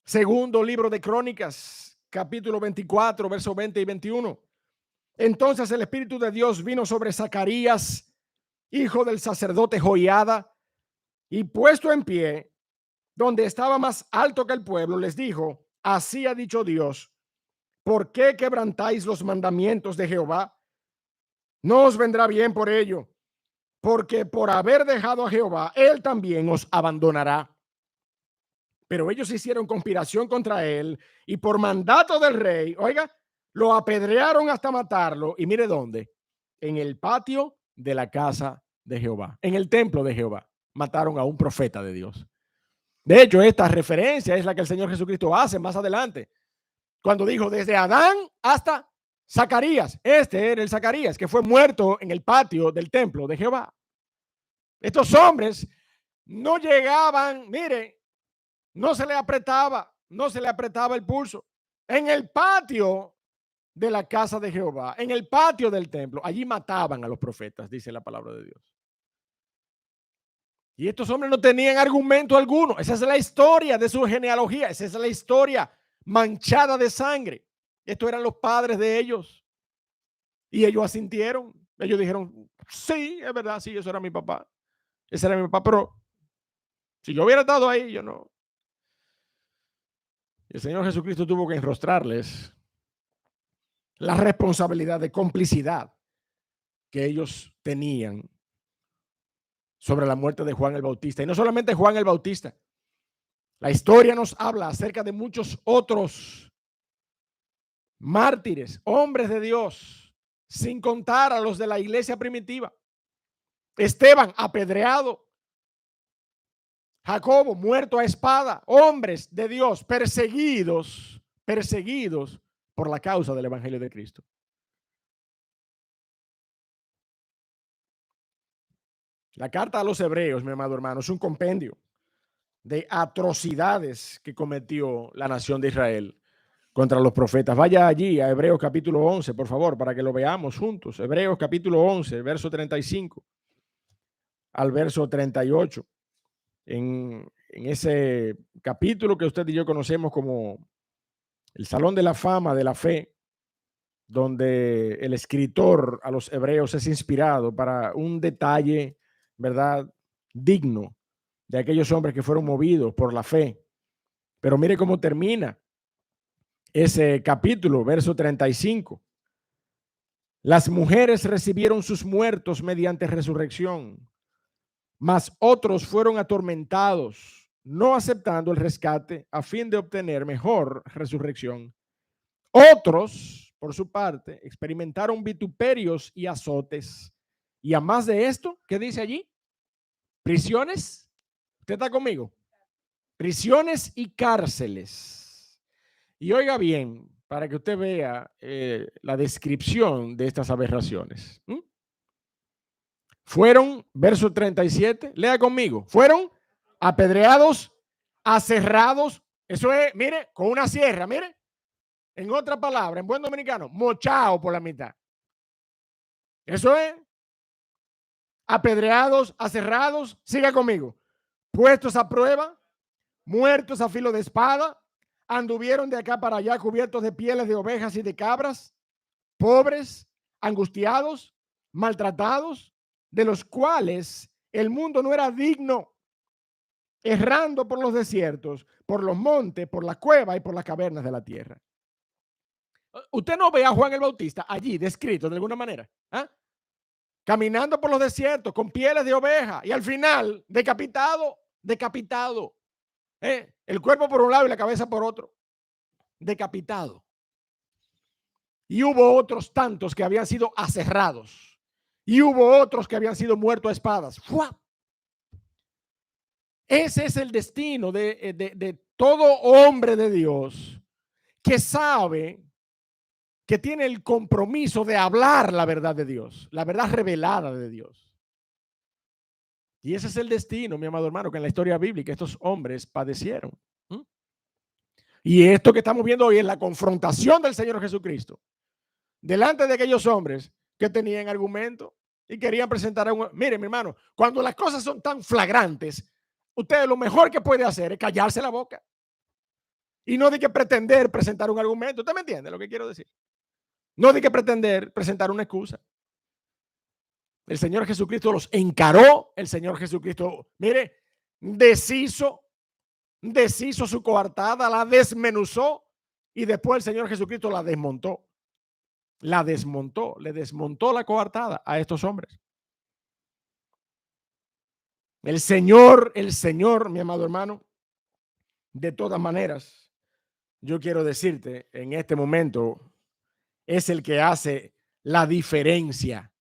Segundo libro de Crónicas, capítulo 24, versos 20 y 21. Entonces el Espíritu de Dios vino sobre Zacarías, hijo del sacerdote Joiada, y puesto en pie, donde estaba más alto que el pueblo, les dijo, así ha dicho Dios, ¿por qué quebrantáis los mandamientos de Jehová? No os vendrá bien por ello, porque por haber dejado a Jehová, él también os abandonará. Pero ellos hicieron conspiración contra él y por mandato del rey, oiga, lo apedrearon hasta matarlo. Y mire dónde, en el patio de la casa de Jehová, en el templo de Jehová, mataron a un profeta de Dios. De hecho, esta referencia es la que el Señor Jesucristo hace más adelante, cuando dijo desde Adán hasta Zacarías. Este era el Zacarías que fue muerto en el patio del templo de Jehová. Estos hombres no llegaban, mire, no se le apretaba el pulso. En el patio de la casa de Jehová, en el patio del templo, allí mataban a los profetas, dice la palabra de Dios. Y estos hombres no tenían argumento alguno. Esa es la historia de su genealogía. Esa es la historia manchada de sangre. Estos eran los padres de ellos. Y ellos asintieron. Ellos dijeron, sí, es verdad, sí, eso era mi papá. Ese era mi papá, pero si yo hubiera estado ahí, yo no. El Señor Jesucristo tuvo que enrostrarles la responsabilidad de complicidad que ellos tenían sobre la muerte de Juan el Bautista. Y no solamente Juan el Bautista. La historia nos habla acerca de muchos otros mártires, hombres de Dios, sin contar a los de la iglesia primitiva. Esteban apedreado, Jacobo muerto a espada, hombres de Dios perseguidos por la causa del evangelio de Cristo. La carta a los hebreos, mi amado hermano, es un compendio de atrocidades que cometió la nación de Israel contra los profetas. Vaya allí a Hebreos capítulo 11, por favor, para que lo veamos juntos. Hebreos capítulo 11, verso 35 al verso 38. En ese capítulo que usted y yo conocemos como el Salón de la Fama de la Fe, donde el escritor a los hebreos es inspirado para un detalle, ¿verdad?, digno de aquellos hombres que fueron movidos por la fe. Pero mire cómo termina ese capítulo, verso 35. Las mujeres recibieron sus muertos mediante resurrección, mas otros fueron atormentados, no aceptando el rescate a fin de obtener mejor resurrección. Otros, por su parte, experimentaron vituperios y azotes. Y a más de esto, ¿qué dice allí? Prisiones. ¿Usted está conmigo? Prisiones y cárceles. Y oiga bien, para que usted vea la descripción de estas aberraciones. Fueron, verso 37, lea conmigo, fueron apedreados, aserrados, eso es, mire, con una sierra, mire, en otra palabra, en buen dominicano, mochao por la mitad. Eso es, apedreados, aserrados, siga conmigo, puestos a prueba, muertos a filo de espada, anduvieron de acá para allá cubiertos de pieles de ovejas y de cabras, pobres, angustiados, maltratados, de los cuales el mundo no era digno, errando por los desiertos, por los montes, por la cueva y por las cavernas de la tierra. Usted no ve a Juan el Bautista allí descrito de alguna manera, ¿eh? Caminando por los desiertos con pieles de oveja y al final decapitado, el cuerpo por un lado y la cabeza por otro, decapitado. Y hubo otros tantos que habían sido aserrados. Y hubo otros que habían sido muertos a espadas. ¡Fua! Ese es el destino de todo hombre de Dios que sabe que tiene el compromiso de hablar la verdad de Dios, la verdad revelada de Dios. Y ese es el destino, mi amado hermano, que en la historia bíblica estos hombres padecieron. Y esto que estamos viendo hoy es la confrontación del Señor Jesucristo delante de aquellos hombres que tenían argumento y querían presentar un... Mire, mi hermano, cuando las cosas son tan flagrantes, usted lo mejor que puede hacer es callarse la boca y no de que pretender presentar un argumento. ¿Usted me entiende lo que quiero decir? No de que pretender presentar una excusa. El Señor Jesucristo los encaró. El Señor Jesucristo, mire, deshizo su coartada, la desmenuzó Y después el Señor Jesucristo la desmontó. La desmontó, le desmontó la coartada a estos hombres. El Señor, mi amado hermano, de todas maneras, yo quiero decirte en este momento, es el que hace la diferencia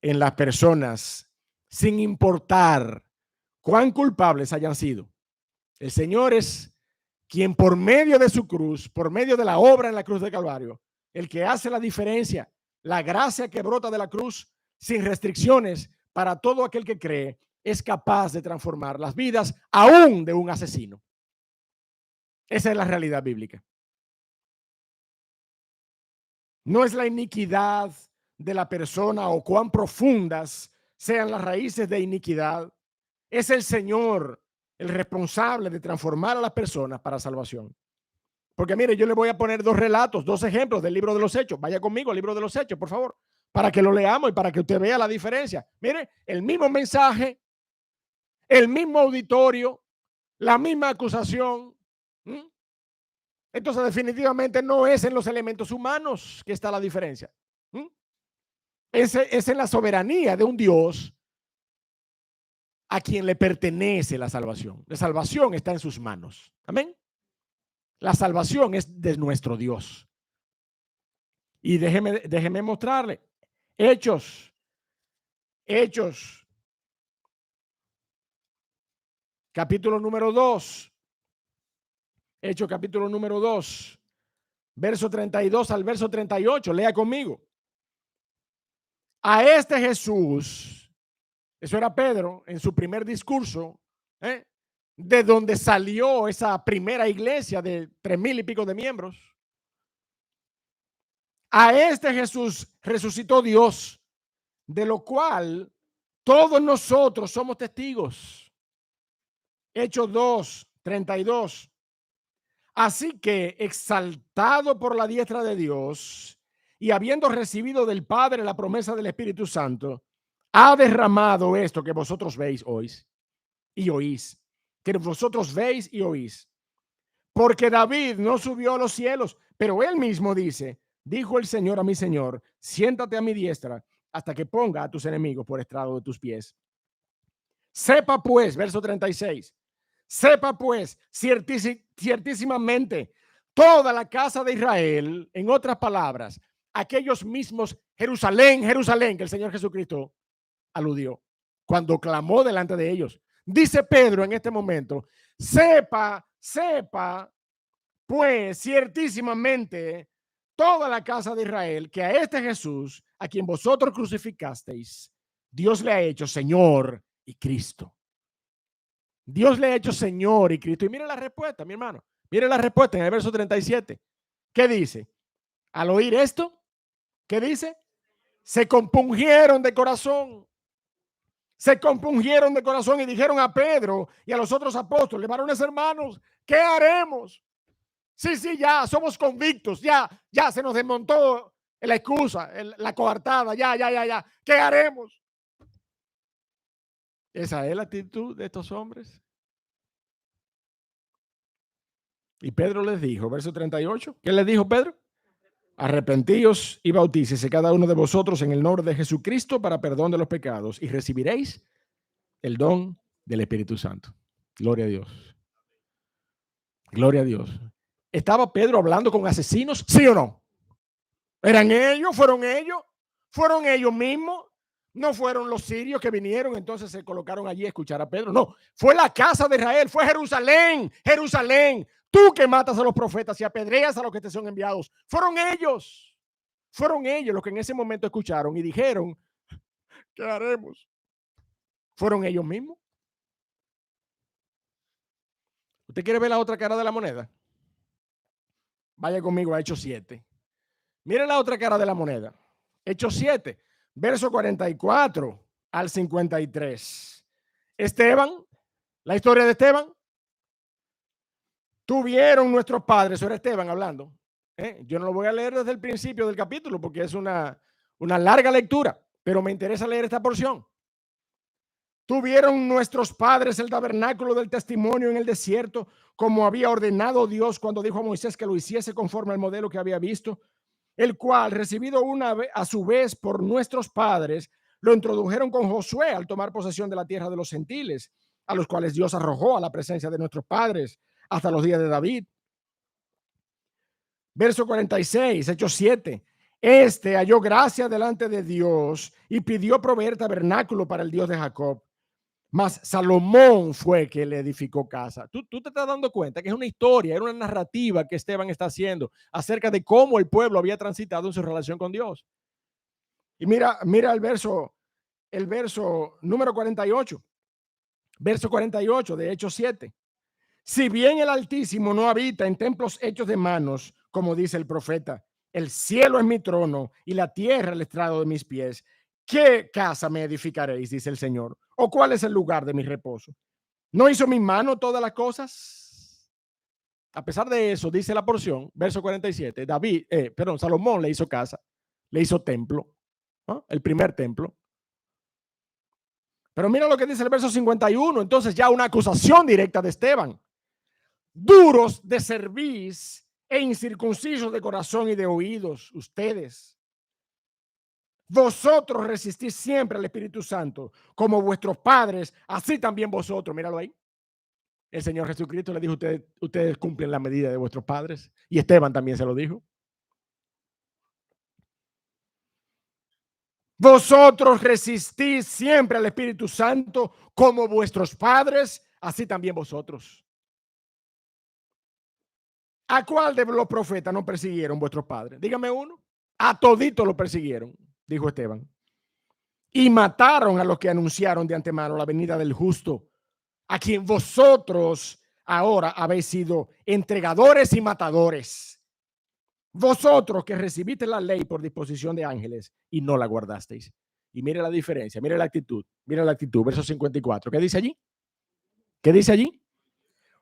en las personas, sin importar cuán culpables hayan sido. El Señor es quien por medio de su cruz, por medio de la obra en la cruz de Calvario, el que hace la diferencia, la gracia que brota de la cruz sin restricciones para todo aquel que cree, es capaz de transformar las vidas aún de un asesino. Esa es la realidad bíblica. No es la iniquidad de la persona o cuán profundas sean las raíces de iniquidad. Es el Señor el responsable de transformar a las personas para salvación. Porque mire, yo le voy a poner dos relatos, dos ejemplos del libro de los Hechos. Vaya conmigo al libro de los Hechos, por favor, para que lo leamos y para que usted vea la diferencia. Mire, el mismo mensaje, el mismo auditorio, la misma acusación. Entonces, definitivamente no es en los elementos humanos que está la diferencia. Es en la soberanía de un Dios a quien le pertenece la salvación. La salvación está en sus manos. Amén. La salvación es de nuestro Dios. Y déjeme mostrarle. Hechos. Capítulo número 2. Hechos capítulo número 2. Verso 32 al verso 38. Lea conmigo. A este Jesús, eso era Pedro en su primer discurso, de donde salió esa primera iglesia de 3,000 y pico de miembros. A este Jesús resucitó Dios, de lo cual todos nosotros somos testigos. Hechos 2, 32. Así que, exaltado por la diestra de Dios y habiendo recibido del Padre la promesa del Espíritu Santo, ha derramado esto que vosotros veis y oís, que vosotros veis y oís. Porque David no subió a los cielos, pero él mismo dice, dijo el Señor a mi Señor, siéntate a mi diestra hasta que ponga a tus enemigos por estrado de tus pies. Sepa pues, verso 36, sepa pues ciertísimamente toda la casa de Israel, en otras palabras, aquellos mismos Jerusalén, que el Señor Jesucristo aludió cuando clamó delante de ellos. Dice Pedro en este momento, sepa pues ciertísimamente toda la casa de Israel que a este Jesús, a quien vosotros crucificasteis, Dios le ha hecho Señor y Cristo. Dios le ha hecho Señor y Cristo. Y mire la respuesta, mi hermano. Mire la respuesta en el verso 37. ¿Qué dice? Al oír esto, ¿qué dice? Se compungieron de corazón. Se compungieron de corazón y dijeron a Pedro y a los otros apóstoles, varones hermanos, ¿qué haremos? Sí, ya somos convictos, ya se nos desmontó la excusa, la coartada, ya. ¿Qué haremos? Esa es la actitud de estos hombres. Y Pedro les dijo, verso 38, ¿qué les dijo Pedro? Arrepentíos y bautícese cada uno de vosotros en el nombre de Jesucristo para perdón de los pecados y recibiréis el don del Espíritu Santo. Gloria a Dios. Gloria a Dios. ¿Estaba Pedro hablando con asesinos? ¿Sí o no? ¿Eran ellos? ¿Fueron ellos? ¿Fueron ellos mismos? No fueron los sirios que vinieron, entonces se colocaron allí a escuchar a Pedro. No, fue la casa de Israel, fue Jerusalén. Tú que matas a los profetas y apedreas a los que te son enviados. Fueron ellos los que en ese momento escucharon y dijeron, ¿qué haremos? ¿Fueron ellos mismos? ¿Usted quiere ver la otra cara de la moneda? Vaya conmigo a Hechos 7. Mire la otra cara de la moneda. Hechos 7, verso 44 al 53. Esteban, la historia de Esteban. Tuvieron nuestros padres, eso era Esteban hablando. Yo no lo voy a leer desde el principio del capítulo porque es una larga lectura, pero me interesa leer esta porción. Tuvieron nuestros padres el tabernáculo del testimonio en el desierto, como había ordenado Dios cuando dijo a Moisés que lo hiciese conforme al modelo que había visto, el cual, recibido a su vez por nuestros padres, lo introdujeron con Josué al tomar posesión de la tierra de los gentiles, a los cuales Dios arrojó a la presencia de nuestros padres hasta los días de David. Verso 46, Hechos 7. Este halló gracia delante de Dios y pidió proveer tabernáculo para el Dios de Jacob. Mas Salomón fue que le edificó casa. Tú te estás dando cuenta que es una historia, era una narrativa que Esteban está haciendo acerca de cómo el pueblo había transitado en su relación con Dios. Y mira el verso número 48, verso 48 de Hechos 7. Si bien el Altísimo no habita en templos hechos de manos, como dice el profeta, el cielo es mi trono y la tierra el estrado de mis pies. ¿Qué casa me edificaréis? Dice el Señor. ¿O cuál es el lugar de mi reposo? ¿No hizo mi mano todas las cosas? A pesar de eso, dice la porción, verso 47, Salomón le hizo casa, le hizo templo, ¿no? El primer templo. Pero mira lo que dice el verso 51, entonces ya una acusación directa de Esteban. Duros de cerviz e incircuncisos de corazón y de oídos, ustedes. Vosotros resistís siempre al Espíritu Santo, como vuestros padres, así también vosotros. Míralo ahí. El Señor Jesucristo le dijo, ustedes cumplen la medida de vuestros padres. Y Esteban también se lo dijo. Vosotros resistís siempre al Espíritu Santo, como vuestros padres, así también vosotros. ¿A cuál de los profetas no persiguieron vuestros padres? Dígame uno. A todito lo persiguieron, dijo Esteban. Y mataron a los que anunciaron de antemano la venida del justo, a quien vosotros ahora habéis sido entregadores y matadores. Vosotros que recibiste la ley por disposición de ángeles y no la guardasteis. Y mire la diferencia, mire la actitud, verso 54. ¿Qué dice allí? ¿Qué dice allí?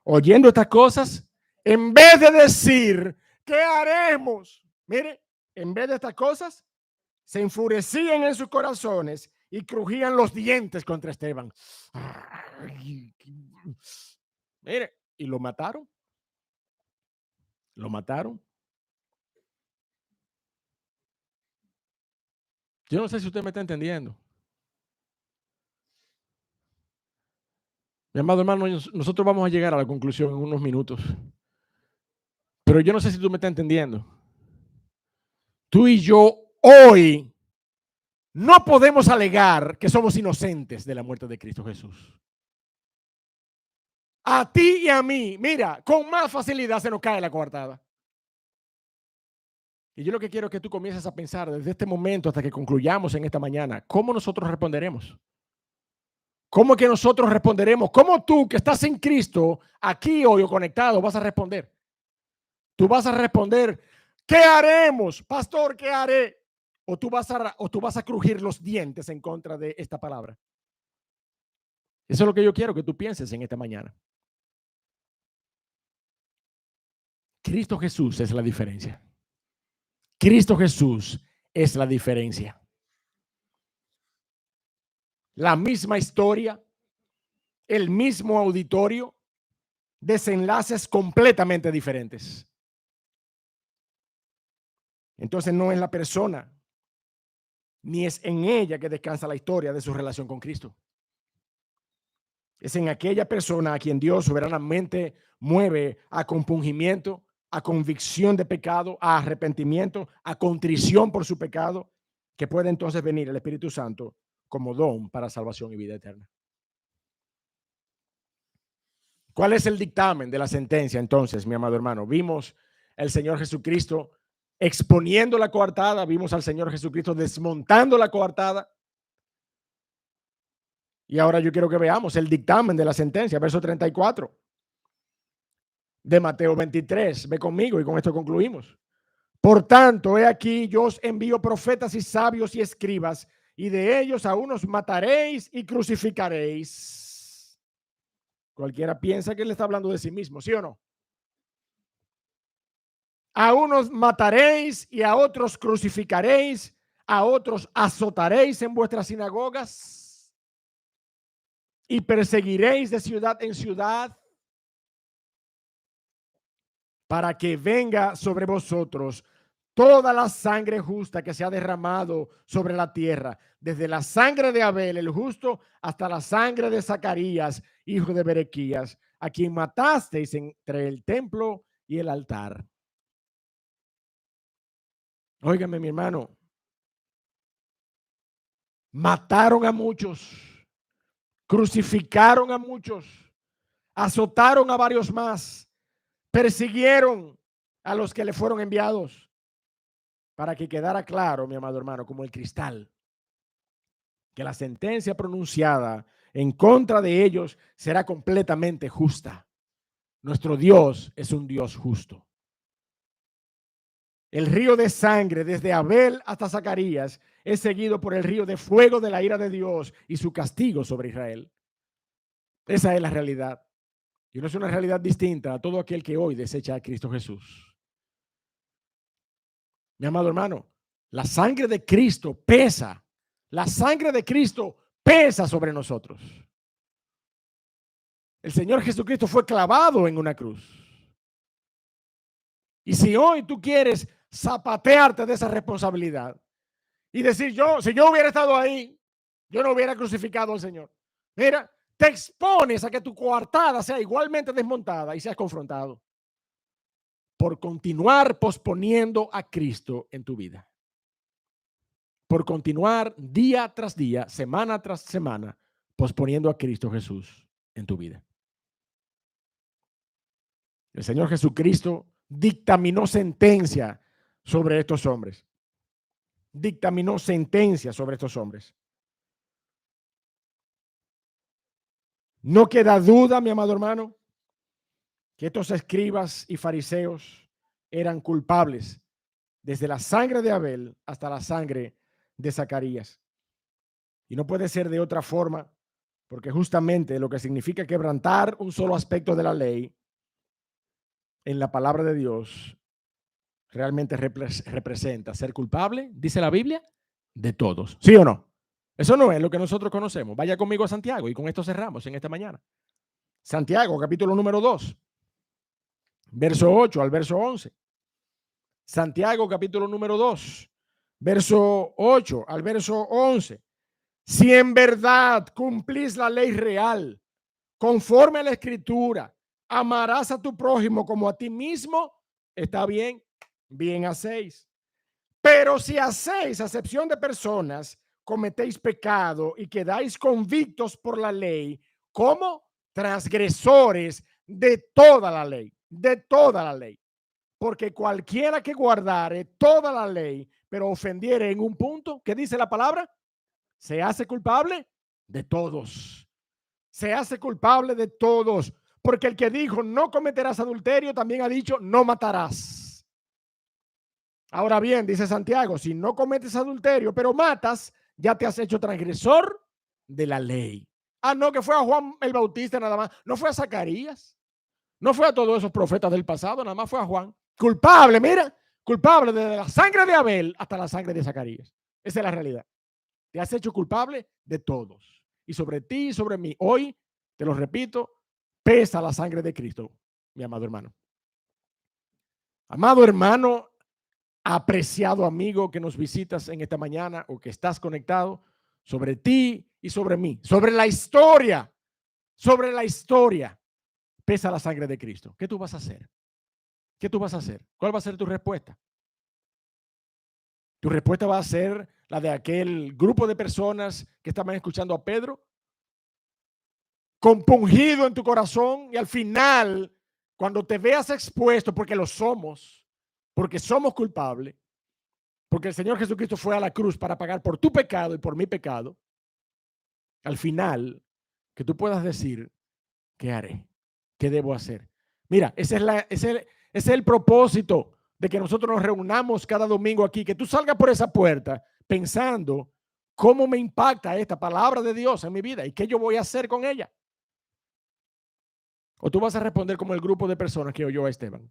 Oyendo estas cosas, en vez de decir, ¿qué haremos? Mire, en vez de estas cosas, se enfurecían en sus corazones y crujían los dientes contra Esteban. Mire, y lo mataron. Lo mataron. Yo no sé si usted me está entendiendo. Mi amado hermano, nosotros vamos a llegar a la conclusión en unos minutos. Pero yo no sé si tú me estás entendiendo. Tú y yo hoy no podemos alegar que somos inocentes de la muerte de Cristo Jesús. A ti y a mí, mira, con más facilidad se nos cae la coartada. Y yo lo que quiero es que tú comiences a pensar desde este momento hasta que concluyamos en esta mañana, ¿cómo nosotros responderemos? ¿Cómo que nosotros responderemos? ¿Cómo tú que estás en Cristo, aquí hoy o conectado, vas a responder? Tú vas a responder, ¿qué haremos? Pastor, ¿qué haré? O tú vas a crujir los dientes en contra de esta palabra. Eso es lo que yo quiero que tú pienses en esta mañana. Cristo Jesús es la diferencia. Cristo Jesús es la diferencia. La misma historia, el mismo auditorio, desenlaces completamente diferentes. Entonces no es la persona, ni es en ella que descansa la historia de su relación con Cristo. Es en aquella persona a quien Dios soberanamente mueve a compungimiento, a convicción de pecado, a arrepentimiento, a contrición por su pecado, que puede entonces venir el Espíritu Santo como don para salvación y vida eterna. ¿Cuál es el dictamen de la sentencia entonces, mi amado hermano? Vimos al Señor Jesucristo exponiendo la coartada, vimos al Señor Jesucristo desmontando la coartada. Y ahora yo quiero que veamos el dictamen de la sentencia, verso 34 de Mateo 23. Ve conmigo y con esto concluimos. Por tanto, he aquí, yo os envío profetas y sabios y escribas, y de ellos a unos mataréis y crucificaréis. Cualquiera piensa que él está hablando de sí mismo, ¿sí o no? A unos mataréis y a otros crucificaréis, a otros azotaréis en vuestras sinagogas y perseguiréis de ciudad en ciudad para que venga sobre vosotros toda la sangre justa que se ha derramado sobre la tierra, desde la sangre de Abel, el justo, hasta la sangre de Zacarías, hijo de Berequías, a quien matasteis entre el templo y el altar. Óigame, mi hermano, mataron a muchos, crucificaron a muchos, azotaron a varios más, persiguieron a los que le fueron enviados, para que quedara claro, mi amado hermano, como el cristal, que la sentencia pronunciada en contra de ellos será completamente justa. Nuestro Dios es un Dios justo. El río de sangre desde Abel hasta Zacarías es seguido por el río de fuego de la ira de Dios y su castigo sobre Israel. Esa es la realidad. Y no es una realidad distinta a todo aquel que hoy desecha a Cristo Jesús. Mi amado hermano, la sangre de Cristo pesa. La sangre de Cristo pesa sobre nosotros. El Señor Jesucristo fue clavado en una cruz. Y si hoy tú quieres zapatearte de esa responsabilidad y decir, si yo hubiera estado ahí, yo no hubiera crucificado al Señor. Mira, te expones a que tu coartada sea igualmente desmontada y seas confrontado por continuar posponiendo a Cristo en tu vida. Por continuar día tras día, semana tras semana, posponiendo a Cristo Jesús en tu vida. El Señor Jesucristo dictaminó sentencia sobre estos hombres. Dictaminó sentencia sobre estos hombres. No queda duda, mi amado hermano, que estos escribas y fariseos eran culpables desde la sangre de Abel hasta la sangre de Zacarías. Y no puede ser de otra forma, porque justamente lo que significa quebrantar un solo aspecto de la ley en la palabra de Dios realmente representa ser culpable, dice la Biblia, de todos. ¿Sí o no? Eso no es lo que nosotros conocemos. Vaya conmigo a Santiago y con esto cerramos en esta mañana. Santiago, capítulo número 2, verso 8 al verso 11. Santiago, capítulo número 2, verso 8 al verso 11. Si en verdad cumplís la ley real, conforme a la Escritura, amarás a tu prójimo como a ti mismo, está bien, bien hacéis. Pero si hacéis acepción de personas, cometéis pecado y quedáis convictos por la ley como transgresores de toda la ley, de toda la ley. Porque cualquiera que guardare toda la ley, pero ofendiere en un punto, ¿qué dice la palabra? Se hace culpable de todos. Se hace culpable de todos. Porque el que dijo no cometerás adulterio también ha dicho no matarás. Ahora bien, dice Santiago, si no cometes adulterio, pero matas, ya te has hecho transgresor de la ley. Ah, no, que fue a Juan el Bautista nada más. No fue a Zacarías. No fue a todos esos profetas del pasado, nada más fue a Juan. Culpable, mira, culpable desde la sangre de Abel hasta la sangre de Zacarías. Esa es la realidad. Te has hecho culpable de todos. Y sobre ti y sobre mí, hoy, te lo repito, pesa la sangre de Cristo, mi amado hermano. Amado hermano, apreciado amigo que nos visitas en esta mañana o que estás conectado, sobre ti y sobre mí, sobre la historia, pesa la sangre de Cristo. ¿Qué tú vas a hacer? ¿Qué tú vas a hacer? ¿Cuál va a ser tu respuesta? Tu respuesta va a ser la de aquel grupo de personas que estaban escuchando a Pedro, compungido en tu corazón, y al final, cuando te veas expuesto, porque lo somos, porque somos culpables, porque el Señor Jesucristo fue a la cruz para pagar por tu pecado y por mi pecado, al final, que tú puedas decir, ¿qué haré? ¿Qué debo hacer? Mira, ese es el propósito de que nosotros nos reunamos cada domingo aquí, que tú salgas por esa puerta pensando cómo me impacta esta palabra de Dios en mi vida y qué yo voy a hacer con ella. O tú vas a responder como el grupo de personas que oyó a Esteban.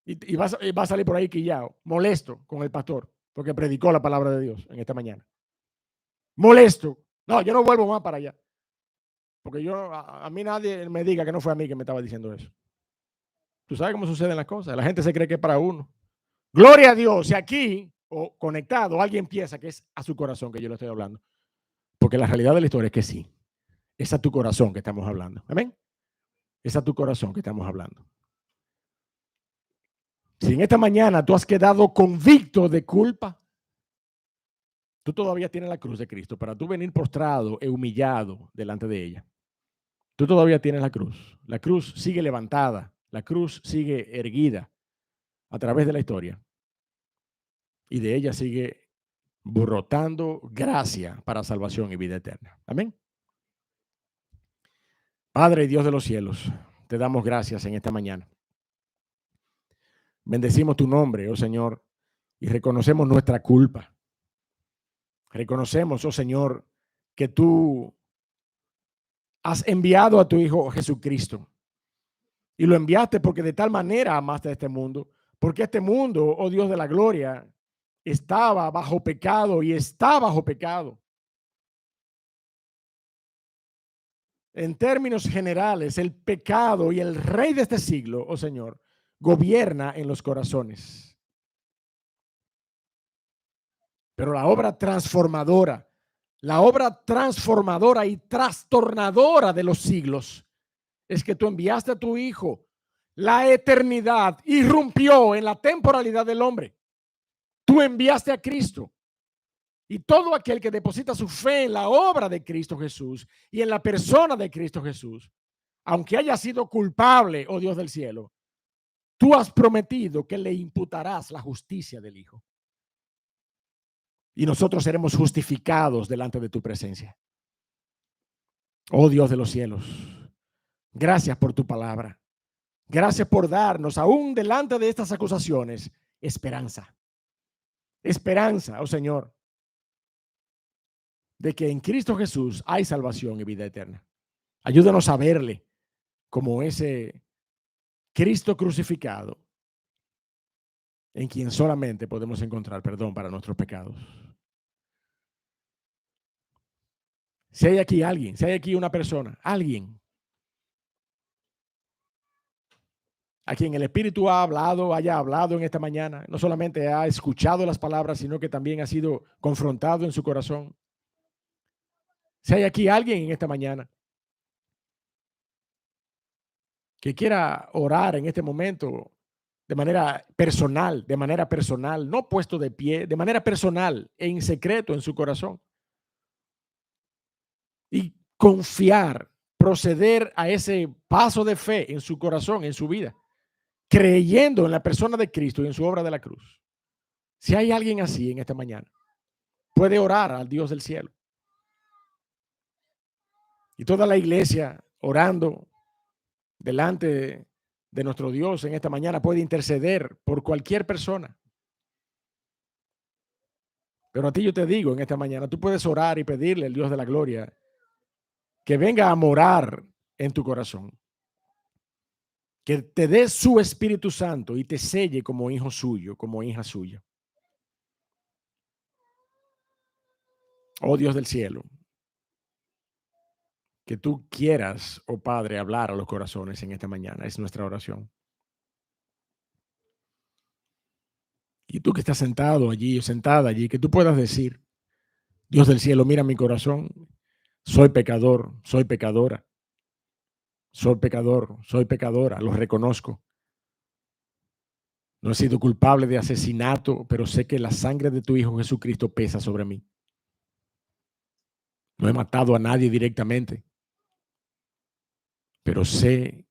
Y va a salir por ahí quillado, molesto con el pastor, porque predicó la palabra de Dios en esta mañana. Molesto No, yo no vuelvo más para allá. Porque a mí nadie me diga que no fue a mí que me estaba diciendo eso. Tú sabes cómo suceden las cosas. La gente se cree que es para uno. Gloria a Dios. Si aquí o conectado alguien piensa que es a su corazón que yo le estoy hablando. Porque la realidad de la historia es que sí. Es a tu corazón que estamos hablando. Amén. Es a tu corazón que estamos hablando. Si en esta mañana tú has quedado convicto de culpa, tú todavía tienes la cruz de Cristo para tú venir postrado e humillado delante de ella. Tú todavía tienes la cruz. La cruz sigue levantada. La cruz sigue erguida a través de la historia. Y de ella sigue brotando gracia para salvación y vida eterna. Amén. Padre y Dios de los cielos, te damos gracias en esta mañana. Bendecimos tu nombre, oh Señor, y reconocemos nuestra culpa. Reconocemos, oh Señor, que tú has enviado a tu Hijo Jesucristo. Y lo enviaste porque de tal manera amaste a este mundo, porque este mundo, oh Dios de la gloria, estaba bajo pecado y está bajo pecado. En términos generales, el pecado y el rey de este siglo, oh Señor, gobierna en los corazones. Pero la obra transformadora y trastornadora de los siglos es que tú enviaste a tu Hijo. La eternidad irrumpió en la temporalidad del hombre. Tú enviaste a Cristo. Y todo aquel que deposita su fe en la obra de Cristo Jesús y en la persona de Cristo Jesús, aunque haya sido culpable, oh Dios del cielo, tú has prometido que le imputarás la justicia del Hijo. Y nosotros seremos justificados delante de tu presencia. Oh Dios de los cielos, gracias por tu palabra. Gracias por darnos, aún delante de estas acusaciones, esperanza. Esperanza, oh Señor, de que en Cristo Jesús hay salvación y vida eterna. Ayúdanos a verle como ese Cristo crucificado, en quien solamente podemos encontrar perdón para nuestros pecados. Si hay aquí alguien, si hay aquí una persona, alguien a quien el Espíritu ha hablado, haya hablado en esta mañana, no solamente ha escuchado las palabras, sino que también ha sido confrontado en su corazón. Si hay aquí alguien en esta mañana que quiera orar en este momento de manera personal, no puesto de pie, de manera personal, en secreto en su corazón, y confiar, proceder a ese paso de fe en su corazón, en su vida, creyendo en la persona de Cristo y en su obra de la cruz. Si hay alguien así en esta mañana, puede orar al Dios del cielo. Y toda la iglesia orando delante de nuestro Dios en esta mañana puede interceder por cualquier persona. Pero a ti yo te digo en esta mañana, tú puedes orar y pedirle al Dios de la gloria que venga a morar en tu corazón, que te dé su Espíritu Santo y te selle como hijo suyo, como hija suya. Oh Dios del cielo, que tú quieras, oh Padre, hablar a los corazones en esta mañana, es nuestra oración. Y tú que estás sentado allí o sentada allí, que tú puedas decir, Dios del cielo, mira mi corazón, soy pecador, soy pecadora, soy pecador, soy pecadora, lo reconozco. No he sido culpable de asesinato, pero sé que la sangre de tu Hijo Jesucristo pesa sobre mí. No he matado a nadie directamente, pero sé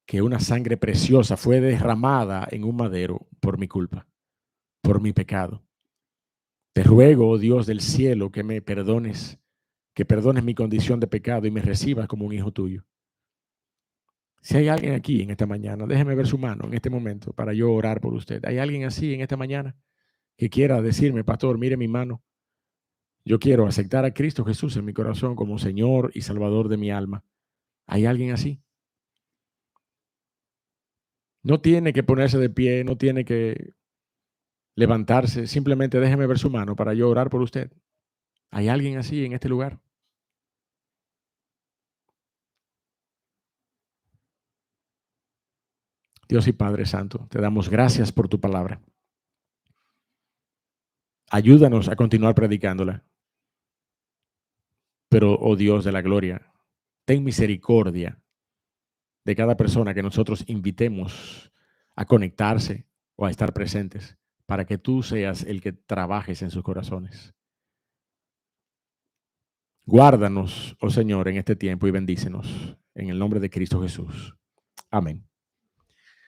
que una sangre preciosa fue derramada en un madero por mi culpa, por mi pecado. Te ruego, oh Dios del cielo, que me perdones, que perdones mi condición de pecado y me recibas como un hijo tuyo. Si hay alguien aquí en esta mañana, déjeme ver su mano en este momento para yo orar por usted. ¿Hay alguien así en esta mañana que quiera decirme, pastor, mire mi mano? Yo quiero aceptar a Cristo Jesús en mi corazón como Señor y Salvador de mi alma. ¿Hay alguien así? No tiene que ponerse de pie, no tiene que levantarse. Simplemente déjeme ver su mano para yo orar por usted. ¿Hay alguien así en este lugar? Dios y Padre Santo, te damos gracias por tu palabra. Ayúdanos a continuar predicándola. Pero, oh Dios de la gloria, ten misericordia de cada persona que nosotros invitemos a conectarse o a estar presentes, para que tú seas el que trabajes en sus corazones. Guárdanos, oh Señor, en este tiempo y bendícenos. En el nombre de Cristo Jesús. Amén.